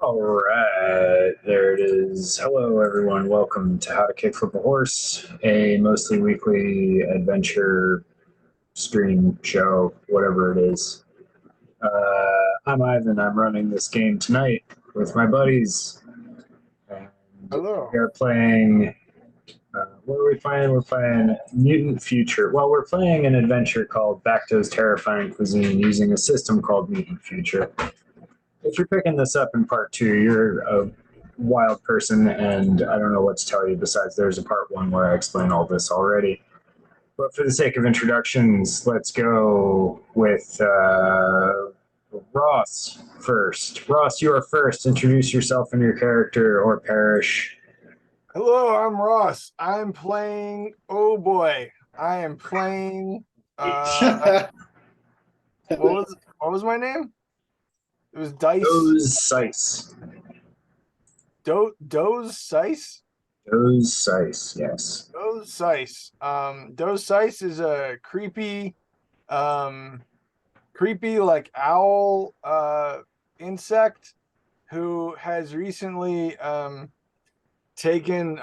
All right, there it is. Hello, everyone. Welcome to How to Kick Flip a Horse, a mostly weekly adventure stream show, whatever it is. I'm Ivan. I'm running this game tonight with my buddies. And we Hello. are playing. What are we playing? We're playing Mutant Future. Well, we're playing an adventure called Bakto's Terrifying Cuisine using a system called Mutant Future. If you're picking this up in part two, you're a wild person, and I don't know what to tell you besides there's a part one where I explain all this already. But for the sake of introductions, let's go with Ross first. Ross, you are first. Introduce yourself and your character or perish. Hello, I'm Ross. I'm playing, oh boy. I am playing what was my name? It was Dice Those Sice. Doze Sice? Those Sice, yes. Doze Sice. Doze Sice is a creepy like owl insect who has recently taken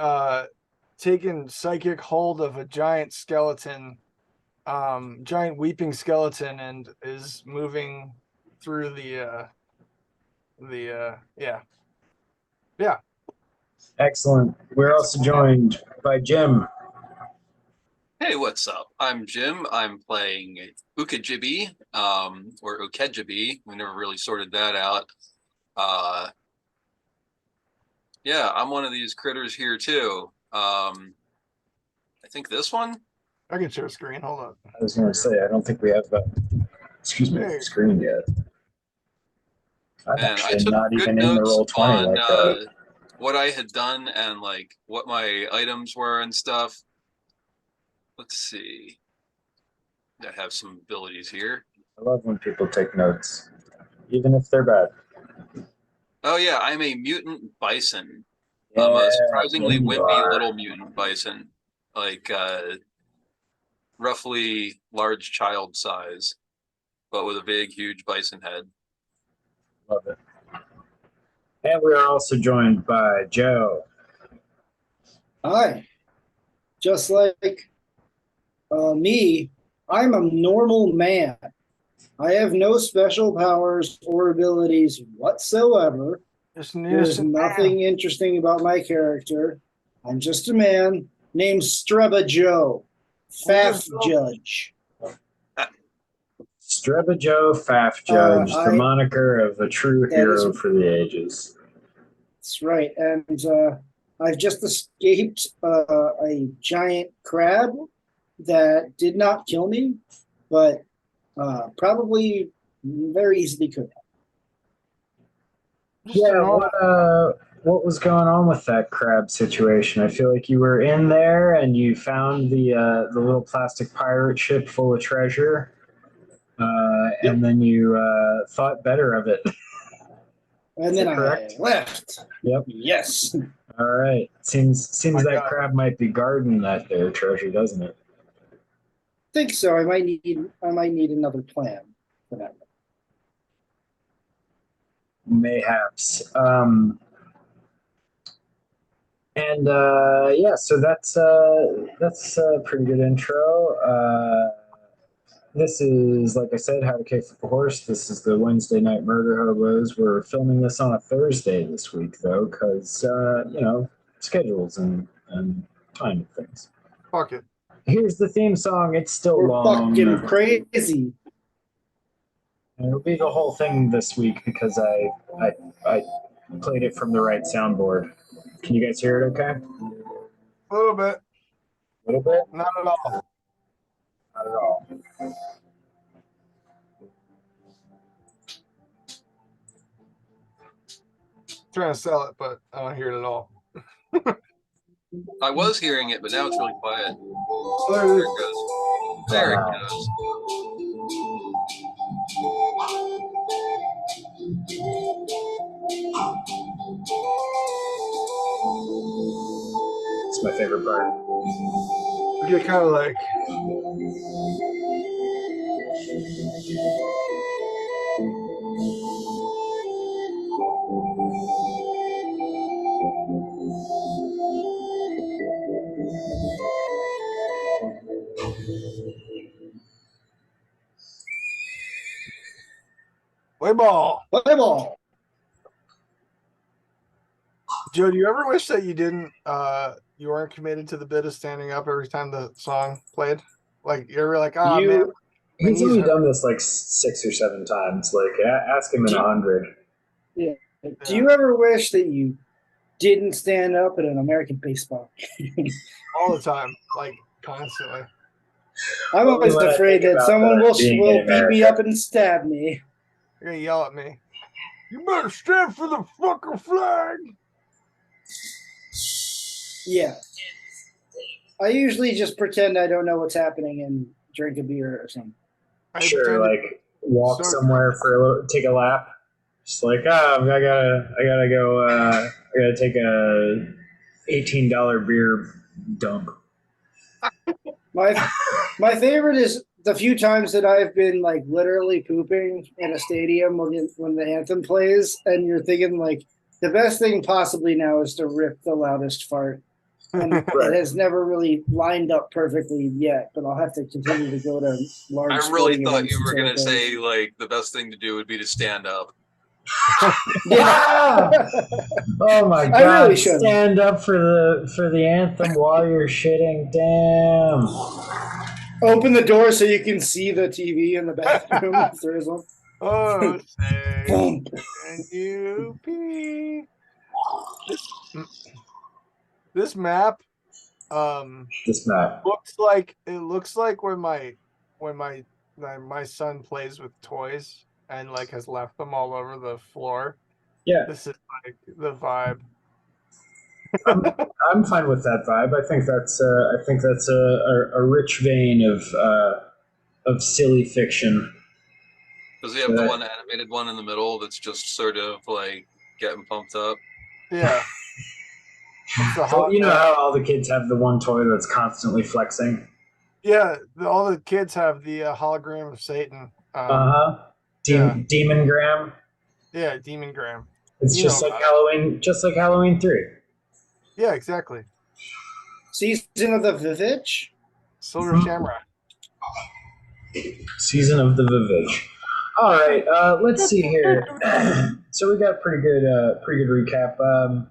taken psychic hold of a giant skeleton, giant weeping skeleton, and is moving through yeah. Excellent. We're That's a also plan. joined by Jim. Hey, what's up? I'm Jim. I'm playing Ukajibi, or Ukejibi. We never really sorted that out. Uh, yeah, I'm one of these critters here too. I think this one. I can share screen. Hold on. I was going to say, I don't think we have Hey. screen yet. I'm And I actually took not good even in the notes roll 20 on like that. what I had done and like what my items were and stuff. Let's see. I have some abilities here. I love when people take notes, even if they're bad. Oh yeah, I'm a mutant bison. Yeah, A yeah, surprisingly you wimpy are. little mutant bison. Like roughly large child size, but with a big, huge bison head. Love it. And we are also joined by Joe. Hi. Just like me, I'm a normal man. I have no special powers or abilities whatsoever. Just an There's innocent nothing man. interesting about my character. I'm just a man named Streba Joe, Faff Judge. Streba Joe Pfaff Judge, the I moniker of a true that is hero for the ages. That's right, and I've just escaped a giant crab that did not kill me, but probably very easily could have. Just a Yeah, normal. what was going on with that crab situation? I feel like you were in there and you found the little plastic pirate ship full of treasure, Yep. and then you thought better of it. And Is then that I correct? left. Yep. Yes. All right. Seems My that God. crab might be guarding that there treasure, doesn't it? Think so. I might need another plan for that. Mayhaps. And yeah, so that's a pretty good intro. This is, like I said, How to Kick Flip a Horse. This is the Wednesday Night Murder Hobos. We're filming this on a Thursday this week, though, because, schedules and time and things. Fuck it. Here's the theme song. It's still We're long. fucking crazy. And it'll be the whole thing this week because I played it from the right soundboard. Can you guys hear it okay? A little bit. A little bit? Not at all. Not at all. Trying to sell it, but I don't hear it at all. I was hearing it, but now it's really quiet. Oh, there There it it is. goes. There it goes. It's my favorite part. We get kind of like Play ball. Play ball. Joe, do you ever wish that you weren't committed to the bit of standing up every time the song played? Like you're like, oh You- man, my He's knees only hurt. done this like 6 or 7 times. Like, ask him in 100. Do you ever wish that you didn't stand up at an American baseball? All the time, like constantly. I'm Only always when I afraid think that about someone being will in beat me America. up and stab me. You're gonna yell at me. You better stand for the fucking flag. Yeah. I usually just pretend I don't know what's happening and drink a beer or something. I Sure, pretend to- like walk so somewhere for a little, take a lap. Just like, I gotta go. I gotta take a $18 beer dump. My favorite is the few times that I've been like literally pooping in a stadium when the anthem plays, and you're thinking like the best thing possibly now is to rip the loudest fart. And Right. it has never really lined up perfectly yet, but I'll have to continue to go to large. I really sporting thought events you were until gonna it does. say like the best thing to do would be to stand up. Yeah. Oh my I god! really shouldn't. Stand up for the anthem while you're shitting. Damn. Open the door so you can see the TV in the bathroom if there is one. Oh, say, Boom. can you pee? This map, This map. looks like when my son plays with toys and like has left them all over the floor. Yeah, This is like the vibe. I'm fine with that vibe. I think that's a rich vein of silly fiction. Does he have the one animated one in the middle that's just sort of like getting pumped up? Yeah. It's the So, you know how all the kids have the one toy that's constantly flexing? Yeah, all the kids have the hologram of Satan. Uh-huh. Yeah. Demon Gram. Yeah, Demon Gram. It's You just know like that. Halloween, just like Halloween 3. Yeah, exactly. Season of the Vivitch. Silver Mhm. Shamrock. Season of the Vivitch. All right, let's see here. So we got pretty good recap.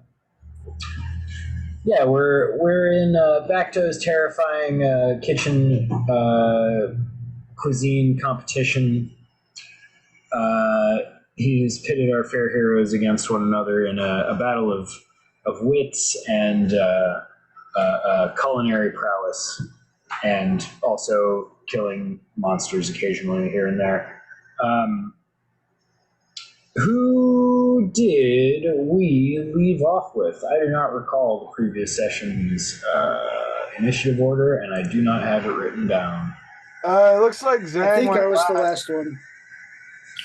Yeah, we're in Bakto's terrifying kitchen cuisine competition. He's pitted our fair heroes against one another in a battle of wits and culinary prowess, and also killing monsters occasionally here and there. Who did we leave off with? I do not recall the previous session's initiative order, and I do not have it written down. It looks like Zhang I think went I was the last. last one.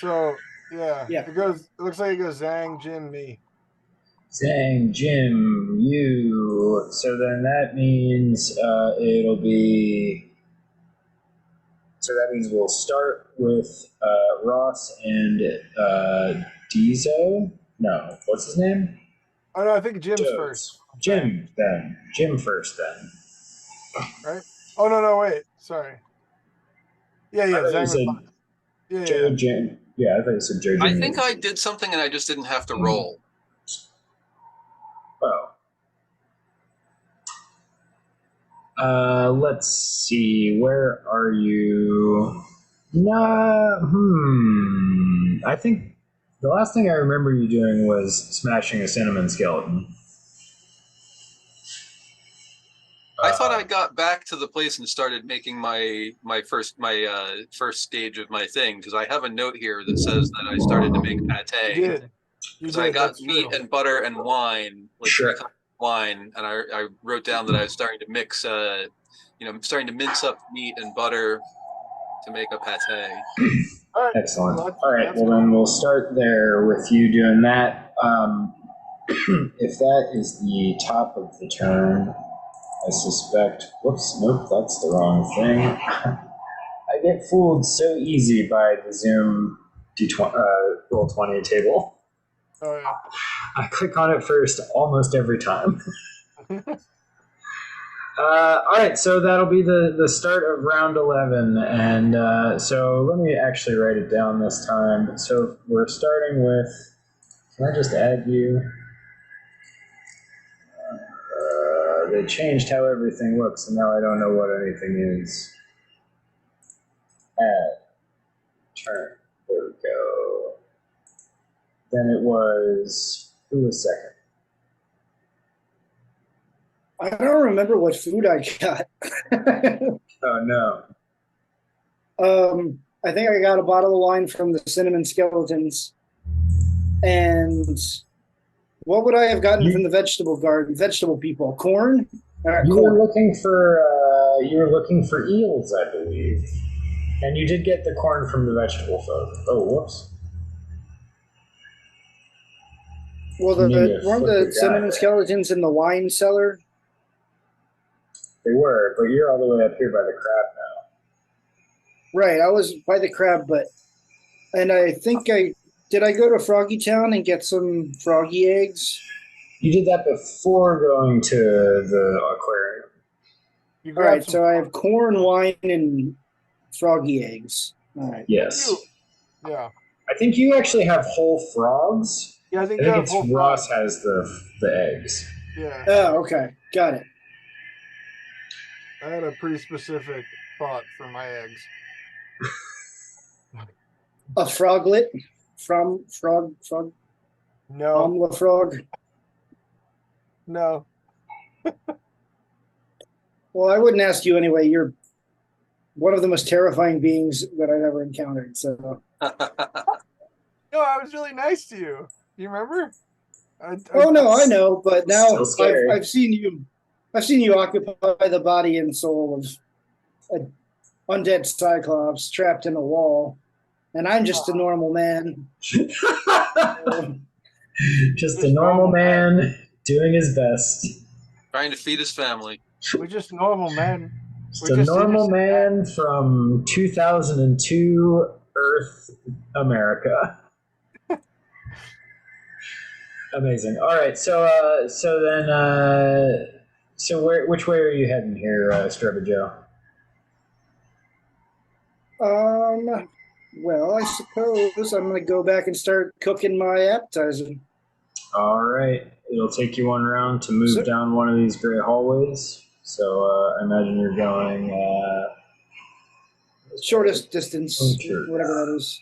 So yeah. Yeah. It looks like it goes Zhang, Jim, me. Zhang, Jim, you. So then that means it'll be. So that means we'll start with Ross and Dieso. No, what's his name? Oh no, I think Jim's Jones. first. Jim then. Jim first then. Right? Oh no, wait. Sorry. Yeah, I thought you Zhang said was last. Yeah, Joe yeah. Jim. Yeah, I thought you said Joe Jim. I think I did something and I just didn't have to roll. Oh. Let's see. Where are you? I think the last thing I remember you doing was smashing a cinnamon skeleton. I thought I got back to the place and started making my first stage of my thing, because I have a note here that says that I started to make You pate. did. Because I got that's meat true. and butter and wine, like Sure. 3 cups of wine, and I wrote down that I was starting to mix, starting to mince up meat and butter to make a pate. All right. Excellent. Well, All right. that's Well, then we'll start there with you doing that. If that is the top of the turn, I suspect. Whoops. Nope. That's the wrong thing. I get fooled so easy by the Zoom D20 Roll20 table. Oh yeah. I click on it first almost every time. All right, so that'll be the start of round 11. And so let me actually write it down this time. So we're starting with, can I just add you? They changed how everything looks, and now I don't know what anything is. Add, turn, there we go. Then it was, who was second? I don't remember what food I got. Oh, no. I think I got a bottle of wine from the Cinnamon Skeletons. And what would I have gotten from the vegetable garden? Vegetable people, corn. You Corn. were looking for eels, I believe, and you did get the corn from the vegetable folk. Oh, whoops! Well, weren't the Cinnamon Skeletons in the wine cellar? They were, but you're all the way up here by the crab now. Right, I was by the crab, and I think did I go to Froggy Town and get some froggy eggs? You did that before going to the aquarium. All right, so I have corn, wine, and froggy eggs. All right. Yes. Yeah. I think you actually have whole frogs. Yeah, I think it's Ross has the eggs. Yeah. Oh, okay, got it. I had a pretty specific thought for my eggs. A froglet from frog. No. The frog. No. Well, I wouldn't ask you anyway. You're one of the most terrifying beings that I've ever encountered. So. No, I was really nice to you. You remember? No, I know, but now I've seen you. I've seen you occupy the body and soul of an undead Cyclops trapped in a wall, and I'm just a normal man. Just a normal man doing his best. Trying to feed his family. We're just normal men. Just a normal man from 2002 Earth, America. Amazing. All right, so which way are you heading here, Strubba Joe? Well, I suppose I'm going to go back and start cooking my appetizer. All right, it'll take you one round to move down one of these great hallways. So I imagine you're going shortest distance, whatever that is.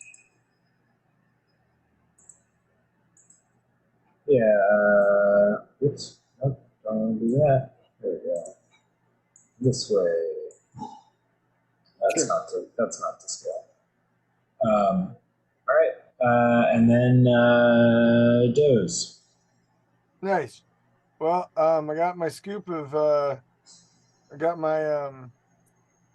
Yeah. Oops. Nope. Don't want to do that. There we go. This way. That's not to scale. All right. And then Doze. Nice. Well, I got my scoop of I got my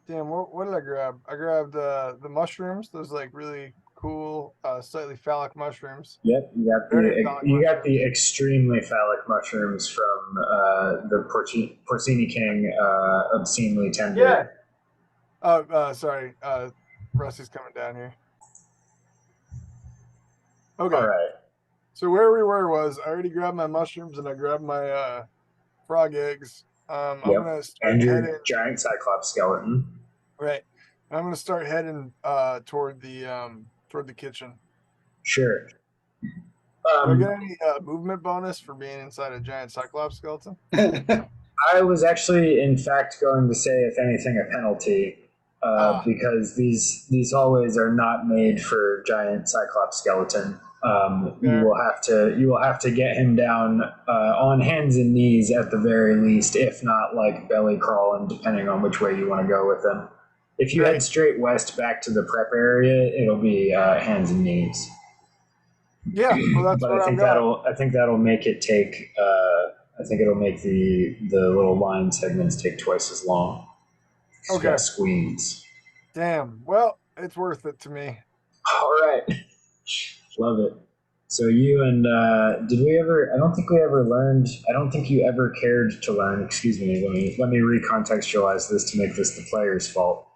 damn, what did I grab? I grabbed the mushrooms, those like really cool slightly phallic mushrooms. Yep, you got the extremely phallic mushrooms from the Porcini King, obscenely tender. Yeah. Oh, sorry. Rusty's coming down here. Okay. All right. So where we were was I already grabbed my mushrooms and I grabbed my frog eggs. I'm gonna start heading giant cyclops skeleton. Right. I'm gonna start heading toward the kitchen. Sure. Do I get any movement bonus for being inside a giant cyclops skeleton? I was actually, in fact, going to say, if anything, a penalty, because these hallways are not made for giant cyclops skeleton. You will have to get him down on hands and knees at the very least, if not like belly crawling, depending on which way you want to go with him. If you head straight west back to the prep area, it'll be hands and knees. Yeah, well, that's but what I think that'll make it take. I think it'll make the little line segments take twice as long. Okay. Squeeze. Damn. Well, it's worth it to me. All right. Love it. So you and did we ever? I don't think we ever learned. I don't think you ever cared to learn. Excuse me. Let me recontextualize this to make this the player's fault.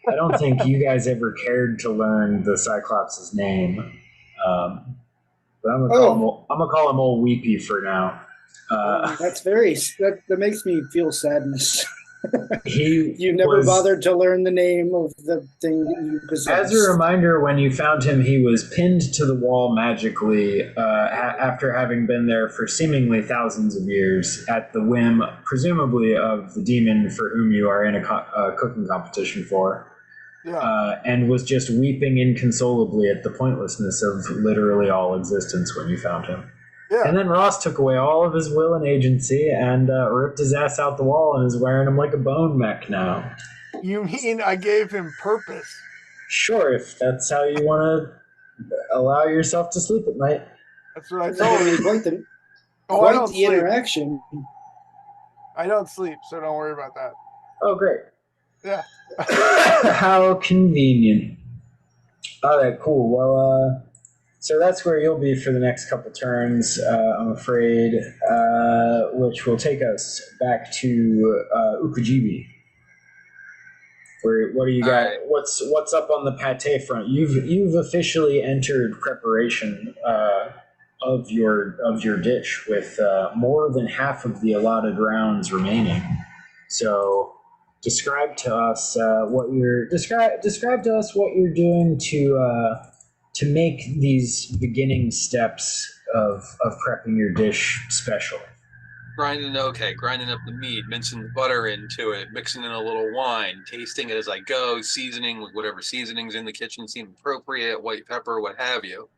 I don't think you guys ever cared to learn the Cyclops' name. But I'm gonna call him Old Weepy for now. That makes me feel sadness. You never bothered to learn the name of the thing that you possessed. As a reminder, when you found him, he was pinned to the wall magically after having been there for seemingly thousands of years at the whim, presumably, of the demon for whom you are in a cooking competition for. Yeah. And was just weeping inconsolably at the pointlessness of literally all existence when you found him. Yeah. And then Ross took away all of his will and agency and ripped his ass out the wall and is wearing him like a bone mech now. You mean I gave him purpose? Sure, if that's how you want to allow yourself to sleep at night. That's what I That's told really him. quite the, Oh, I quite don't the sleep. interaction. I don't sleep, so don't worry about that. Oh, great. Yeah. How convenient. All right, cool. Well, so that's where you'll be for the next couple turns, I'm afraid, which will take us back to Ukujibi. What do you got? Right. What's up on the pate front? You've officially entered preparation of your dish with more than half of the allotted rounds remaining. So describe to us what you're doing to make these beginning steps of prepping your dish special. Grinding up the meat, mincing the butter into it, mixing in a little wine, tasting it as I go, seasoning with whatever seasonings in the kitchen seem appropriate, white pepper, what have you.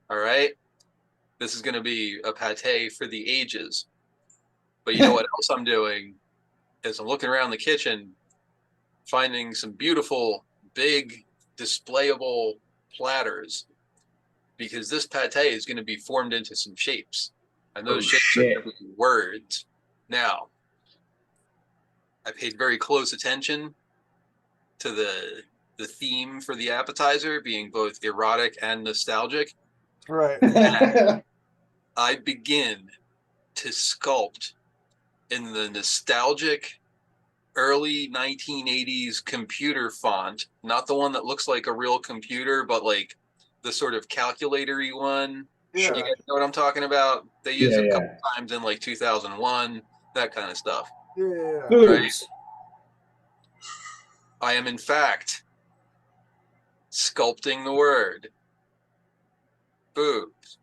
All right? This is going to be a pate for the ages. But you know what else I'm doing is I'm looking around the kitchen, finding some beautiful, big, displayable platters, because this pate is going to be formed into some shapes. And those shapes are going to be words. Now, I paid very close attention to the theme for the appetizer being both erotic and nostalgic. Right. I begin to sculpt in the nostalgic early 1980s computer font, not the one that looks like a real computer, but like the sort of calculator-y one. Yeah. You guys know what I'm talking about? They used it a couple Yeah. times in like 2001, that kind of stuff. Yeah. Right? I am in fact sculpting the word boobs.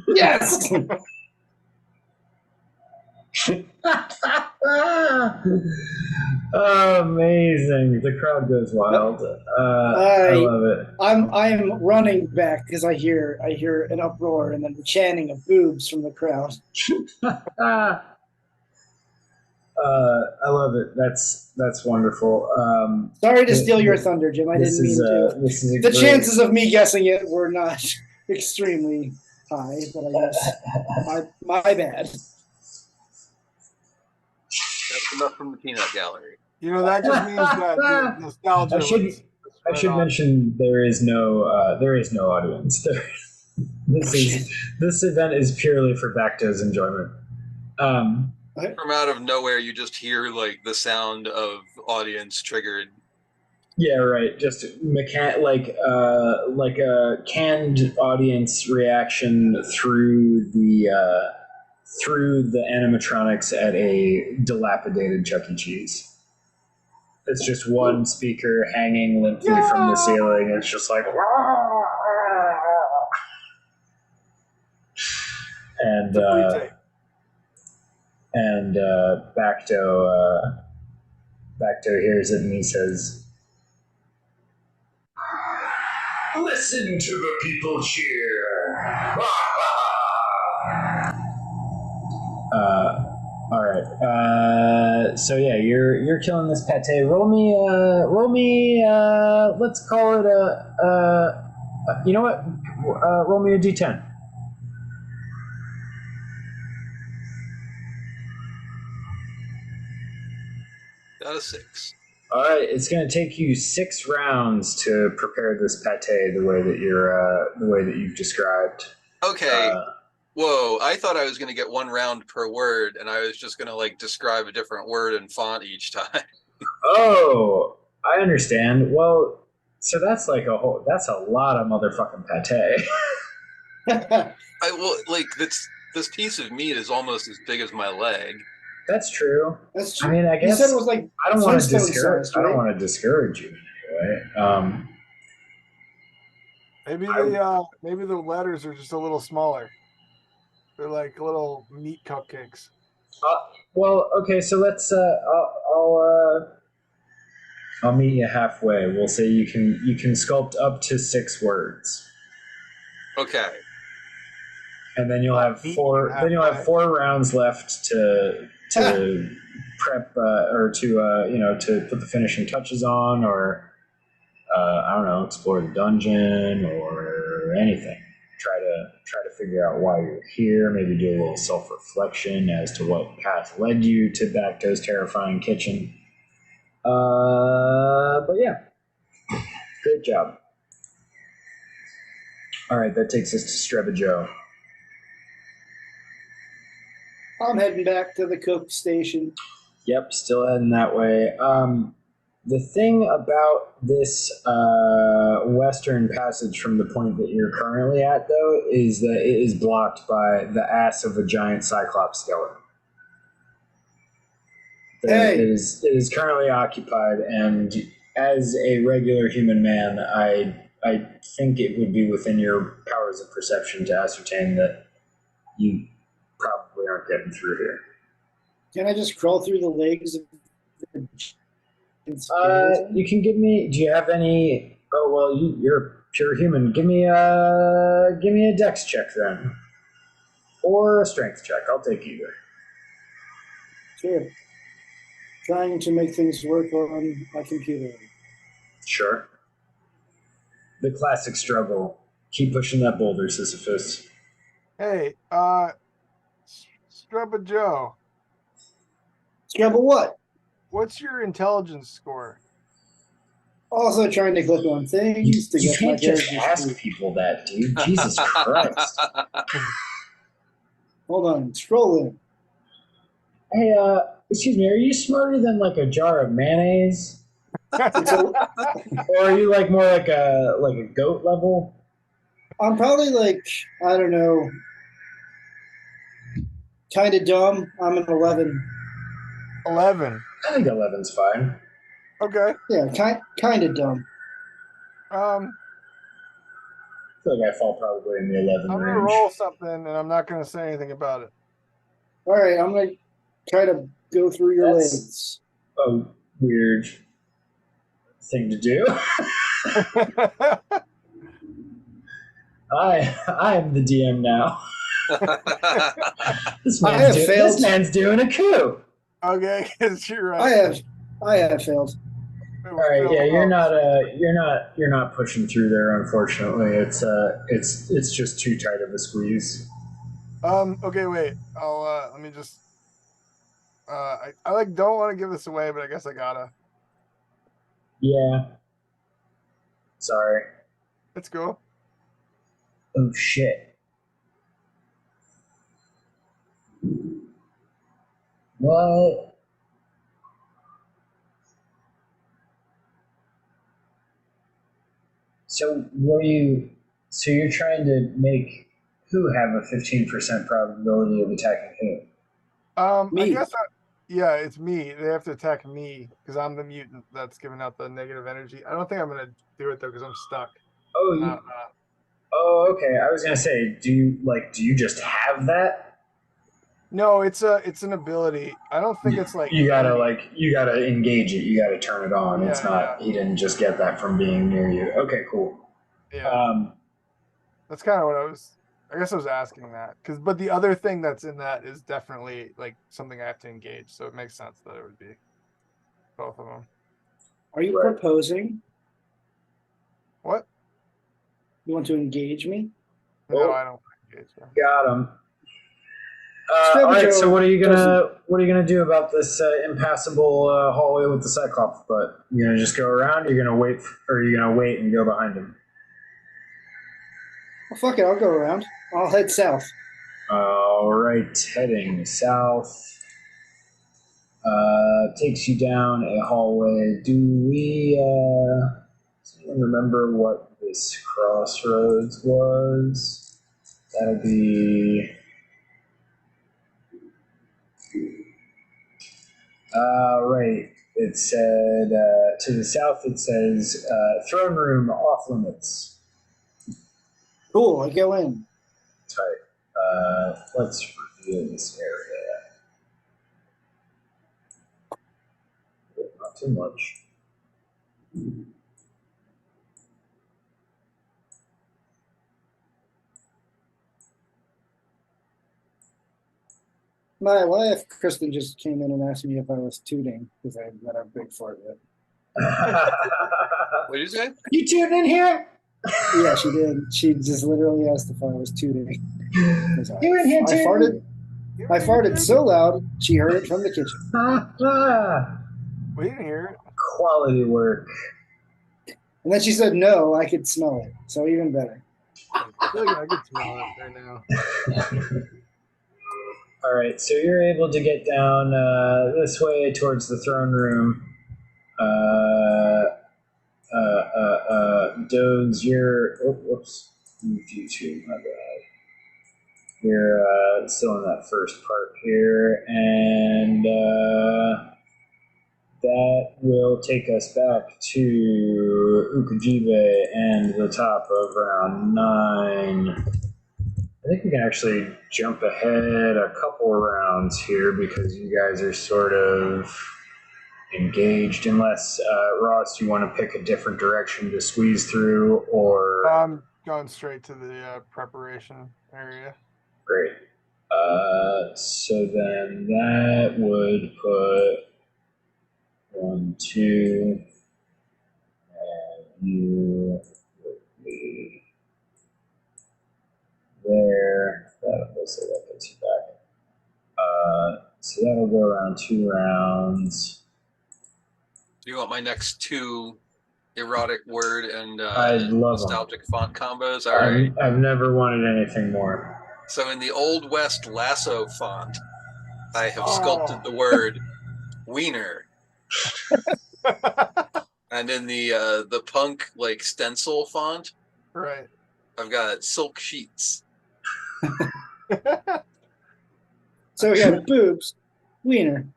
Yes. Amazing. The crowd goes wild. I love it. I'm running back because I hear an uproar and then the chanting of boobs from the crowd. I love it. That's wonderful. Sorry to steal your thunder, Jim. I didn't mean to. The chances of me guessing it were not extremely high, but I guess my bad. That's enough from the peanut gallery. You know, that just means that the nostalgia. I should mention there is no audience. This event is purely for Bakto's enjoyment. From out of nowhere, you just hear like the sound of audience triggered. Yeah, right. Just like a canned audience reaction through the animatronics at a dilapidated Chuck E. Cheese. It's just one speaker hanging limply from the ceiling. It's just like, and Bakto hears it and he says, "Listen to the people cheer." All right. So yeah, you're killing this pate. Roll me. Let's call it you know what? Roll me a d10. Got a 6. All right. It's going to take you 6 rounds to prepare this pate the way that you've described. Okay. Whoa, I thought I was going to get 1 round per word, and I was just going to like describe a different word and font each time. Oh, I understand. Well, so that's like that's a lot of motherfucking pate. Like this piece of meat is almost as big as my leg. That's true. That's I true. mean, I You guess said it was like I don't want to Flintstone discourage. sized, I don't right? want to discourage you in any way. Maybe the letters are just a little smaller. They're like little meat cupcakes. Well, okay. So let's. I'll meet you halfway. We'll say you can sculpt up to 6 words, Okay. and then you'll have Meet you 4. Then you'll have halfway. 4 rounds left to prep or to put the finishing touches on, or I don't know, explore the dungeon or anything. Try to figure out why you're here. Maybe do a little self-reflection as to what path led you to Bakto's terrifying kitchen. But yeah, great job. All right, that takes us to Streba Joe. I'm heading back to the cook station. Yep, still heading that way. The thing about this western passage from the point that you're currently at, though, is that it is blocked by the ass of a giant cyclops skeleton. Hey. It is currently occupied, and as a regular human man, I think it would be within your powers of perception to ascertain that you probably aren't getting through here. Can I just crawl through the legs of the You can give me. Do you have any? Oh well, you're a pure human. Give me a dex check then, or a strength check. I'll take either. Sure. Trying to make things work on my computer. Sure. The classic struggle. Keep pushing that boulder, Sisyphus. Hey, Streba Joe, Scrabble what? what's your intelligence score? Also trying to click on things to You get my can't just character ask sheet. people that, dude. Jesus Christ. Hold on, scrolling. Hey, excuse me, are you smarter than like a jar of mayonnaise? It's a, Or are you like more like a goat level? I'm probably like, I don't know, kind of dumb. I'm an 11. 11. I think 11's fine. Okay. Yeah, kind of dumb. Um, I feel like I fall probably in the 11 I'm gonna range. roll something, and I'm not gonna say anything about it. All right, I'm going to try to go through your That's- legs. A weird thing to do. I am the DM now. This man's doing a coup. Okay, because you're right. I have failed. All right, yeah, you're not pushing through there. Unfortunately, it's just too tight of a squeeze. Okay, wait. I'll let me just. I like don't want to give this away, but I guess I gotta. Yeah. Sorry. Let's go. Oh shit. What? So what are you? So you're trying to make who have a 15% probability of attacking who? I Me. guess. Yeah, it's me. They have to attack me because I'm the mutant that's giving out the negative energy. I don't think I'm gonna do it though because I'm stuck. Oh, Not, okay. I was gonna say, do you just have that? No, it's an ability. I don't think it's like you gotta engage it. You gotta turn it on. It's Yeah, not. He didn't just get that from being near you. Okay, cool. yeah. That's kind of what I guess I was asking that but the other thing that's in that is definitely like something I have to engage, so it makes sense that it would be both of them. Are you Right. proposing? What? You want to engage me? No, Oh. I don't want to engage them. Got him. Streba All right. Joe So what are you gonna do about this impassable hallway with the Cyclops butt? You gonna just go around? You're gonna wait, or are you gonna wait and go behind him? Well, fuck it, I'll go around. I'll head south. All right, heading south. Takes you down a hallway. Do anyone remember what this crossroads was? That'll be Right. It said to the south. It says throne room off limits. Cool. I go in. Type. Let's review this area. Not too much. My wife, Kristen, just came in and asked me if I was tooting because I got a big fart yet. What did you say? You tuned in here? Yeah, she did. She just literally asked if I was tooting. 'Cause You in here too? I farted so loud she heard it from the kitchen. We didn't hear it. Quality work. And then she said no, I could smell it. So even better. I feel like I could smell it right now. All right, so you're able to get down this way towards the throne room. Dogs, you're. Oh, whoops. Moved you to, my bad. You're still in that first part here, and that will take us back to Ukajive and the top of round 9. I think we can actually jump ahead a couple rounds here because you guys are sort of engaged, unless Ross, you want to pick a different direction to squeeze through, or I'm going straight to the preparation area. great. So then that would put 1, 2, and you would be there. That'll say that gets you back. So that'll go around 2 rounds. Do you want my next 2 erotic word and I'd love nostalgic font combos? All right. I've never wanted anything more. So in the Old West lasso font, I have sculpted the word wiener. And in the punk like stencil font, Right. I've got silk sheets. So we got boobs, wiener,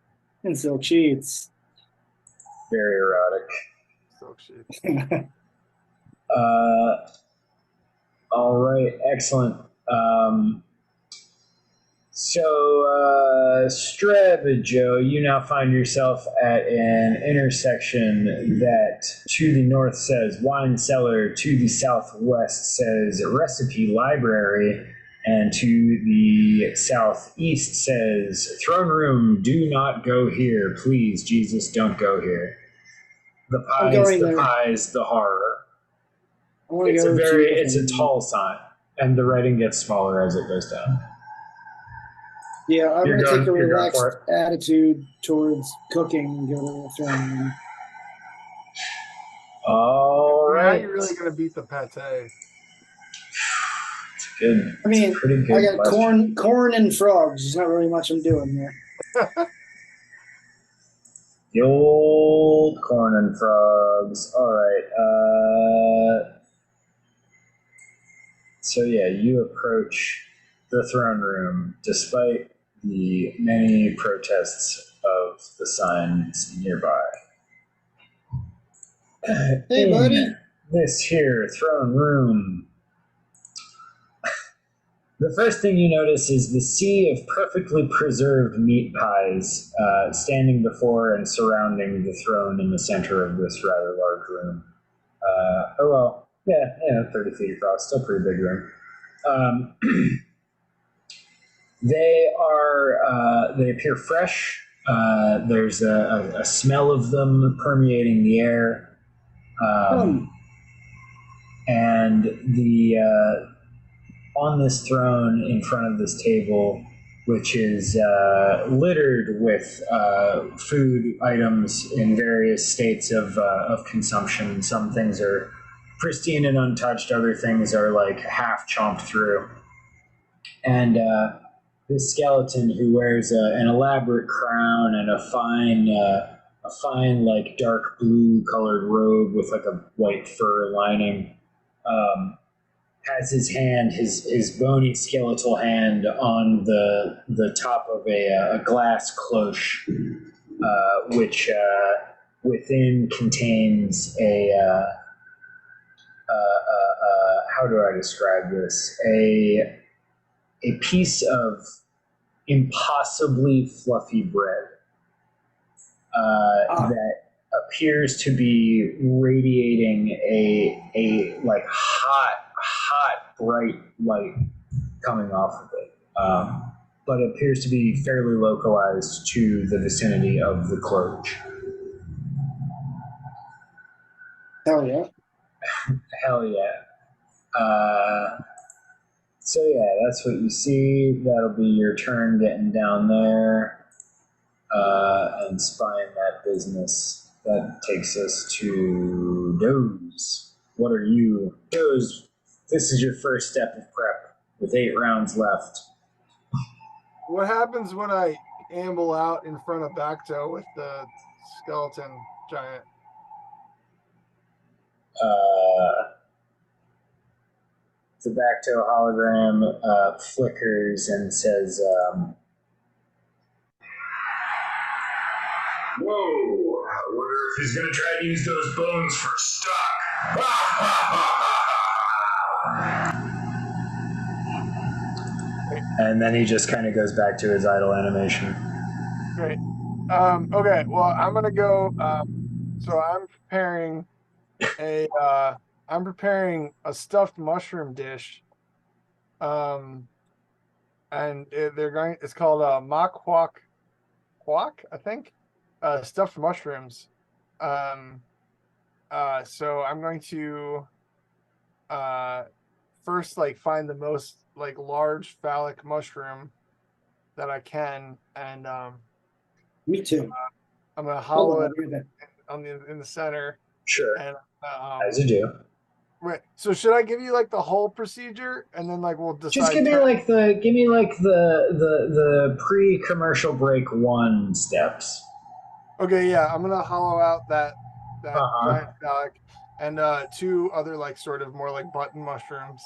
and silk sheets. Very erotic. Silk sheet. All right, excellent. So, Streb, Joe, you now find yourself at an intersection that to the north says wine cellar, to the southwest says recipe library, and to the southeast says throne room, do not go here. Please, Jesus, don't go here. The pies, the pies, the horror. It's a tall sign, and the writing gets smaller as it goes down. Yeah, I'm going to take a relaxed attitude towards cooking and go to the throne room. All right. How are you really going to beat the pate? It's good. I mean, pretty good I got question. corn and frogs. There's not really much I'm doing here. The old corn and frogs. All right. So yeah, you approach the throne room despite the many protests of the signs nearby. Hey, buddy. This here throne room. The first thing you notice is the sea of perfectly preserved meat pies standing before and surrounding the throne in the center of this rather large room. 30 feet across, still pretty big room. They appear fresh. There's a smell of them permeating the air. And on this throne in front of this table, which is littered with food items in various states of consumption. Some things are pristine and untouched. Other things are like half chomped through. And this skeleton, who wears an elaborate crown and a fine like dark blue colored robe with like a white fur lining, has his bony skeletal hand on the top of a glass cloche, which within contains how do I describe this? A piece of impossibly fluffy bread that appears to be radiating a like hot bright light coming off of it, but appears to be fairly localized to the vicinity of the Cockroach. Hell yeah. Hell yeah. So yeah, that's what you see. That'll be your turn getting down there and spying that business. That takes us to Doze. What are you? Doze, this is your first step of prep with 8 rounds left. What happens when I amble out in front of Bakto with the skeleton giant? The Bakto hologram flickers and says, "Whoa, I wonder if he's going to try to use those bones for stock." And then he just kind of goes back to his idle animation. Great. Okay, well, I'm gonna go. So I'm preparing a stuffed mushroom dish. And it's called mock quack, I think. Stuffed mushrooms. So I'm going to first find the most large phallic mushroom that I can, and Me too. I'm gonna Hold hollow on, it I'll do that. in the center. Sure, And as you do. right. So should I give you the whole procedure, and then we'll decide? Just give me the pre-commercial break 1 steps. Okay, yeah, I'm gonna hollow out that Uh-huh. giant phallic and 2 other sort of more button mushrooms,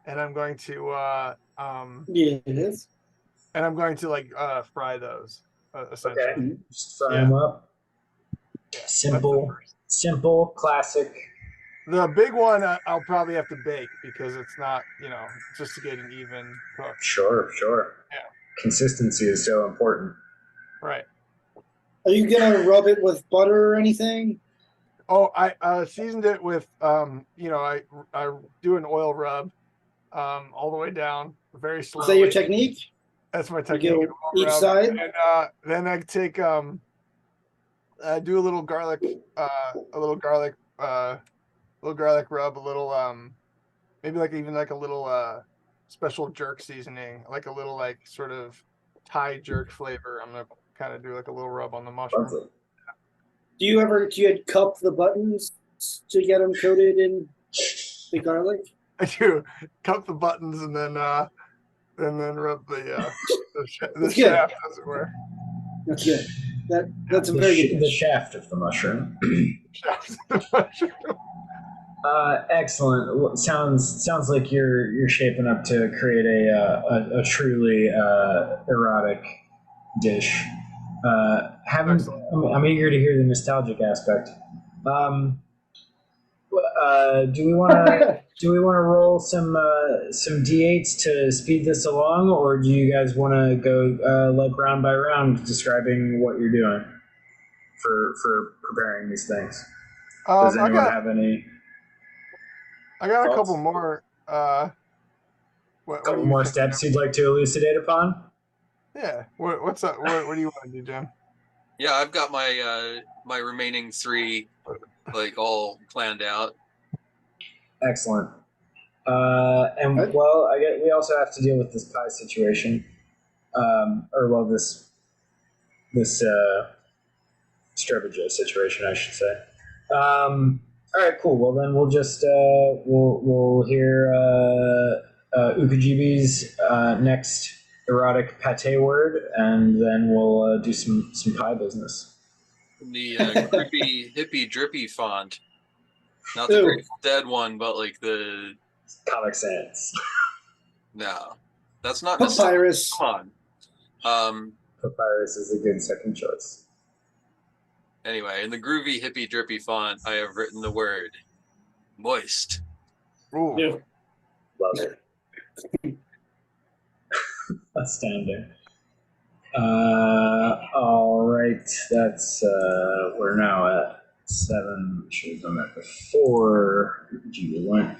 and I'm going to Yes. and I'm going to fry those essentially. Okay, just fry them up. Yeah, Simple, classic. The big one I'll probably have to bake because it's not, just to get an even cook. Sure. Yeah. Consistency is so important. Right. Are you gonna rub it with butter or anything? Oh, I seasoned it with I do an oil rub all the way down very slowly. Is that your technique? That's my You technique. go each side? And then I take I do a little garlic rub, a little maybe even a little special jerk seasoning, a little sort of Thai jerk flavor. I'm gonna kind of do a little rub on the mushroom. Lovely. Do you cup the buttons to get them coated in the garlic? I do cup the buttons and then rub the shaft, as it were. That's good. That's a very good. The shaft of the mushroom. Shaft of the mushroom. Excellent. Sounds like you're shaping up to create a truly erotic dish. I'm eager to hear the nostalgic aspect. Do we want to roll some d8s to speed this along, or do you guys want to go round by round describing what you're doing for preparing these things? Does anyone have any? I got thoughts? a couple more. Couple more steps you'd like to elucidate upon? Yeah. What's up? What do you want to do, Jim? Yeah, I've got my my remaining 3 all planned out. Excellent. And well, I guess we also have to deal with this pie situation, this Strebija situation, I should say. All right, cool. Well, then we'll just we'll hear Ukajibi's next erotic pate word, and then we'll do some pie business. The creepy hippie drippy font, not the Grateful Dead one, but the Comic Sans. No, that's not Papyrus. Come on. Papyrus is a good second choice. Anyway, in the groovy, hippie, drippy font, I have written the word moist. Ooh. Yeah. Love it. Outstanding. All right. That's we're now at 7. Should have done that before. G1.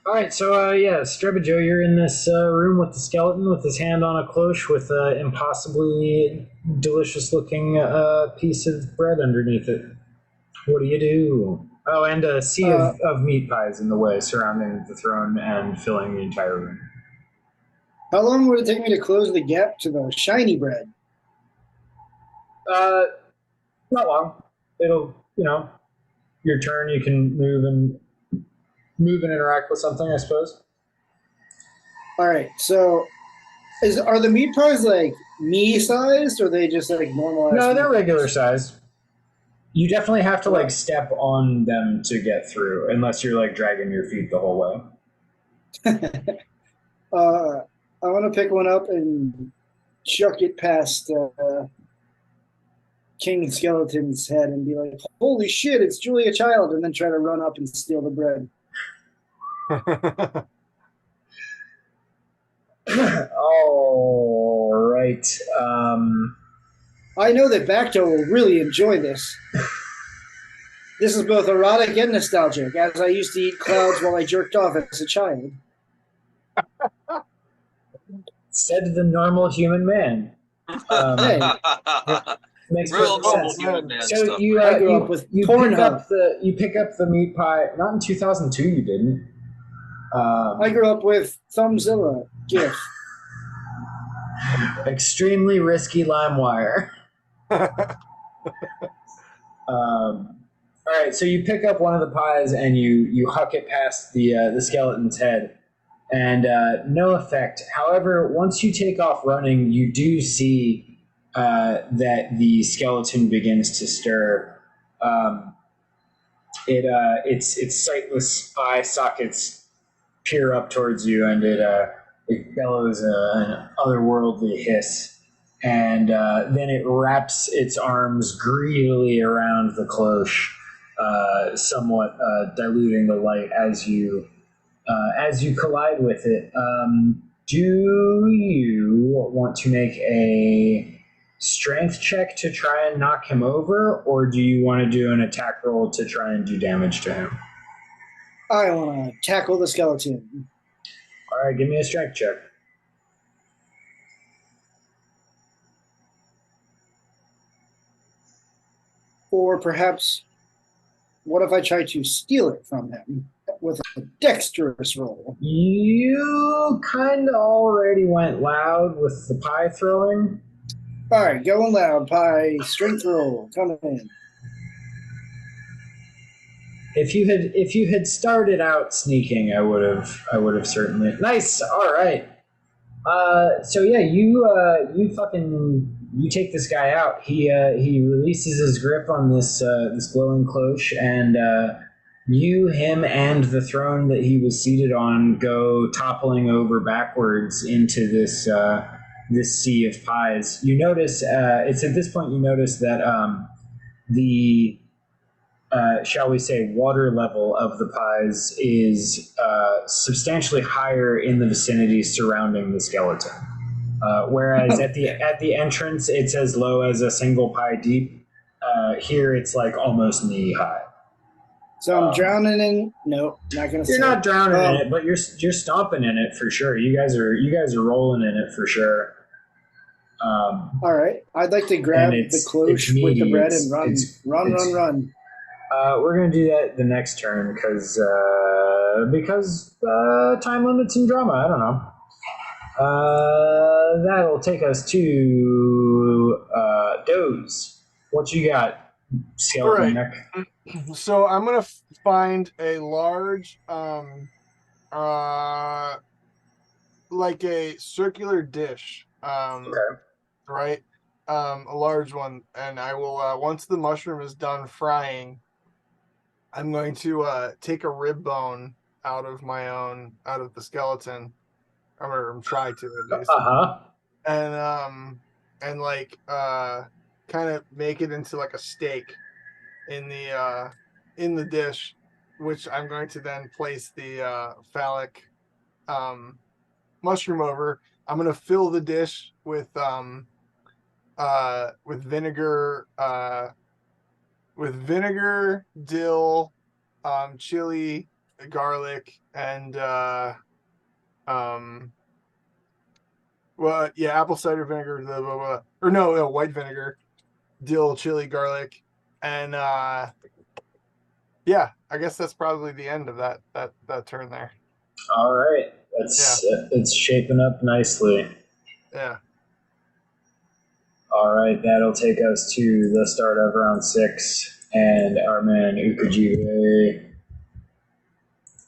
All right. So yeah, Strebajo, you're in this room with the skeleton with his hand on a cloche with an impossibly delicious-looking piece of bread underneath it. What do you do? Oh, and a sea of meat pies in the way, surrounding the throne and filling the entire room. How long would it take me to close the gap to the shiny bread? Not long. It'll, your turn. You can move and interact with something, I suppose. All right. So, are the meat pies like me sized, or are they just like normal? No, they're regular size. You definitely have to like step on them to get through, unless you're like dragging your feet the whole way. I want to pick one up and chuck it past King Skeleton's head and be like, "Holy shit, it's Julia Child!" and then try to run up and steal the bread. All right. I know that Bakto will really enjoy this. This is both erotic and nostalgic, as I used to eat clouds while I jerked off as a child. Said the normal human man. Hey. Makes Real perfect normal sense. human man So stuff. you grew up with pick Pornhub. up the meat pie. Not in 2002. You didn't. I grew up with Thumbzilla GIF. Extremely risky LimeWire. All right, so you pick up one of the pies and you huck it past the skeleton's head, and no effect. However, once you take off running, you do see that the skeleton begins to stir. Its sightless eye sockets peer up towards you, and it bellows an otherworldly hiss, and then it wraps its arms greedily around the cloche, somewhat diluting the light as you collide with it. Do you want to make a strength check to try and knock him over, or do you want to do an attack roll to try and do damage to him? I want to tackle the skeleton. All right, give me a strength check. Or perhaps, what if I try to steal it from him with a dexterous roll? You kind of already went loud with the pie throwing. All right, going loud, pie, strength roll, coming in. If you had started out sneaking, I would have certainly. Nice. All right. So yeah, you take this guy out. He releases his grip on this glowing cloche, and you, him, and the throne that he was seated on go toppling over backwards into this sea of pies. You notice it's at this point you notice that the shall we say, water level of the pies is substantially higher in the vicinity surrounding the skeleton. Whereas at the entrance, it's as low as a single pie deep. Here, it's like almost knee high. So I'm drowning in. No, not gonna. You're not drowning in it, but you're stomping in it for sure. You guys are rolling in it for sure. All right, I'd like to grab the cloche with the bread and run. We're gonna do that the next turn because time limits and drama. I don't know. That'll take us to Doze. What you got, skeleton neck? So I'm gonna find a large, like a circular dish. Okay. Right, a large one, and I will once the mushroom is done frying, I'm going to take a rib bone out of the skeleton, or try to at least, and like kind of make it into like a steak, in the dish, which I'm going to then place the phallic mushroom over. I'm gonna fill the dish with vinegar, dill, chili, garlic, and apple cider vinegar, white vinegar, dill, chili, garlic, and I guess that's probably the end of that turn there. All right, it's shaping up nicely. Yeah. All right, that'll take us to the start of round 6, and our man Ukajive.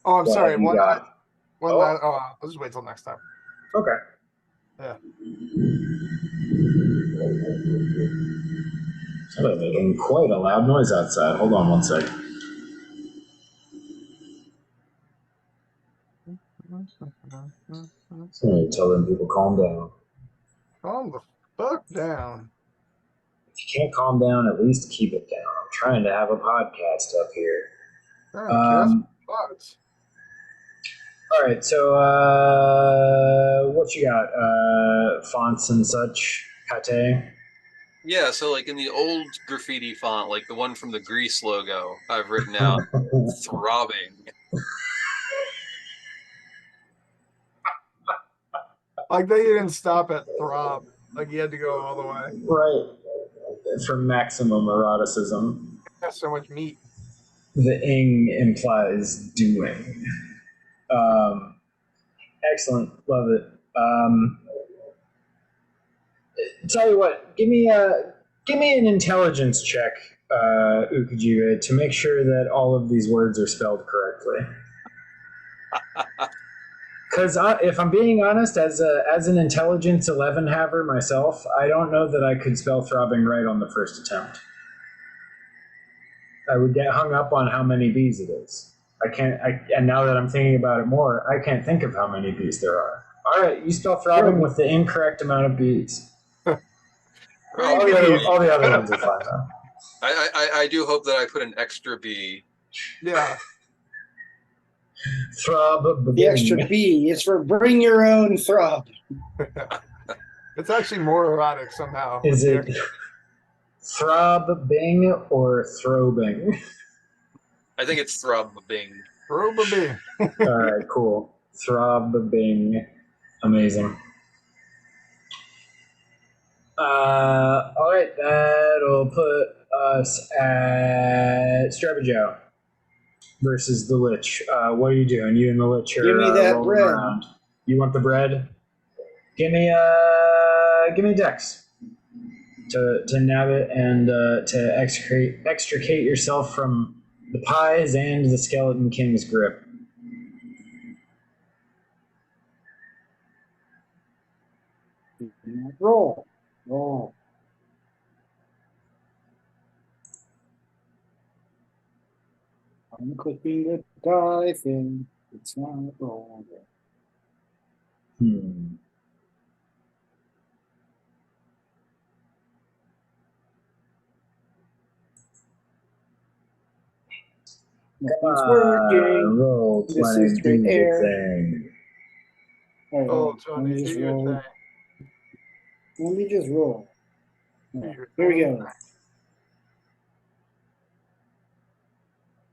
Oh, I'm sorry. I'll I'll just wait till next time. Okay. Yeah. Somebody's making quite a loud noise outside. Hold on one sec. Somebody tell them people calm down. Calm the fuck down. If you can't calm down, at least keep it down. I'm trying to have a podcast up here. All right, so what you got? Fonts and such, pate? Yeah, so like in the old graffiti font, like the one from the Grease logo, I've written out throbbing. Like they didn't stop at throb. Like you had to go all the way. Right. For maximum eroticism. That's so much meat. The ing implies doing. Excellent. Love it. Tell you what, give me an intelligence check, Ukajive, to make sure that all of these words are spelled correctly. Because if I'm being honest, as an intelligence 11 haver myself, I don't know that I could spell throbbing right on the first attempt. I would get hung up on how many B's it is. And now that I'm thinking about it more, I can't think of how many B's there are. All right, you spell throbbing with the incorrect amount of B's. All the other ones are fine, though. I do hope that I put an extra B. Yeah. Throb. The extra B is for bring your own throb. It's actually more erotic somehow. Is it throbbing or throbing? I think it's throbbing. Throbbing. All right, cool. Throbbing. Amazing. All right, that'll put us at Strabajow versus the Lich. What are you doing? You and the Lich are Give me that rolling bread. around. You want the bread? Give me Dex to nab it and to extricate yourself from the pies and the Skeleton King's grip. Roll. I'm clicking the die thing. It's not rolling. Nothing's working. Roll 20, This is do straight the air. thing. All right, Oh, let Tony, me do just your roll. thing. Let me just roll. All right, Your here we thing. go.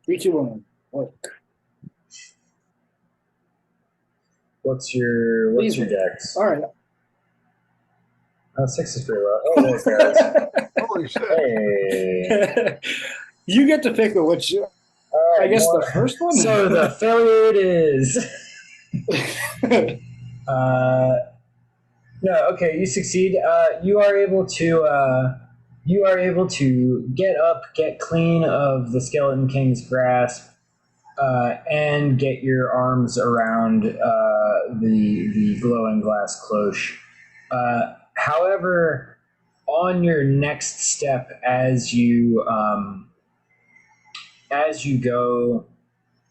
3, 2, 1. Work. What's your Dex? All right. 6 is pretty low. Oh, there it goes. Holy shit. Hey. You get to pick which. All right, I guess the first one. So the failure it is. No, okay, you succeed. You are able to get up, get clean of the Skeleton King's grasp, and get your arms around the glowing glass cloche. However, on your next step, as you go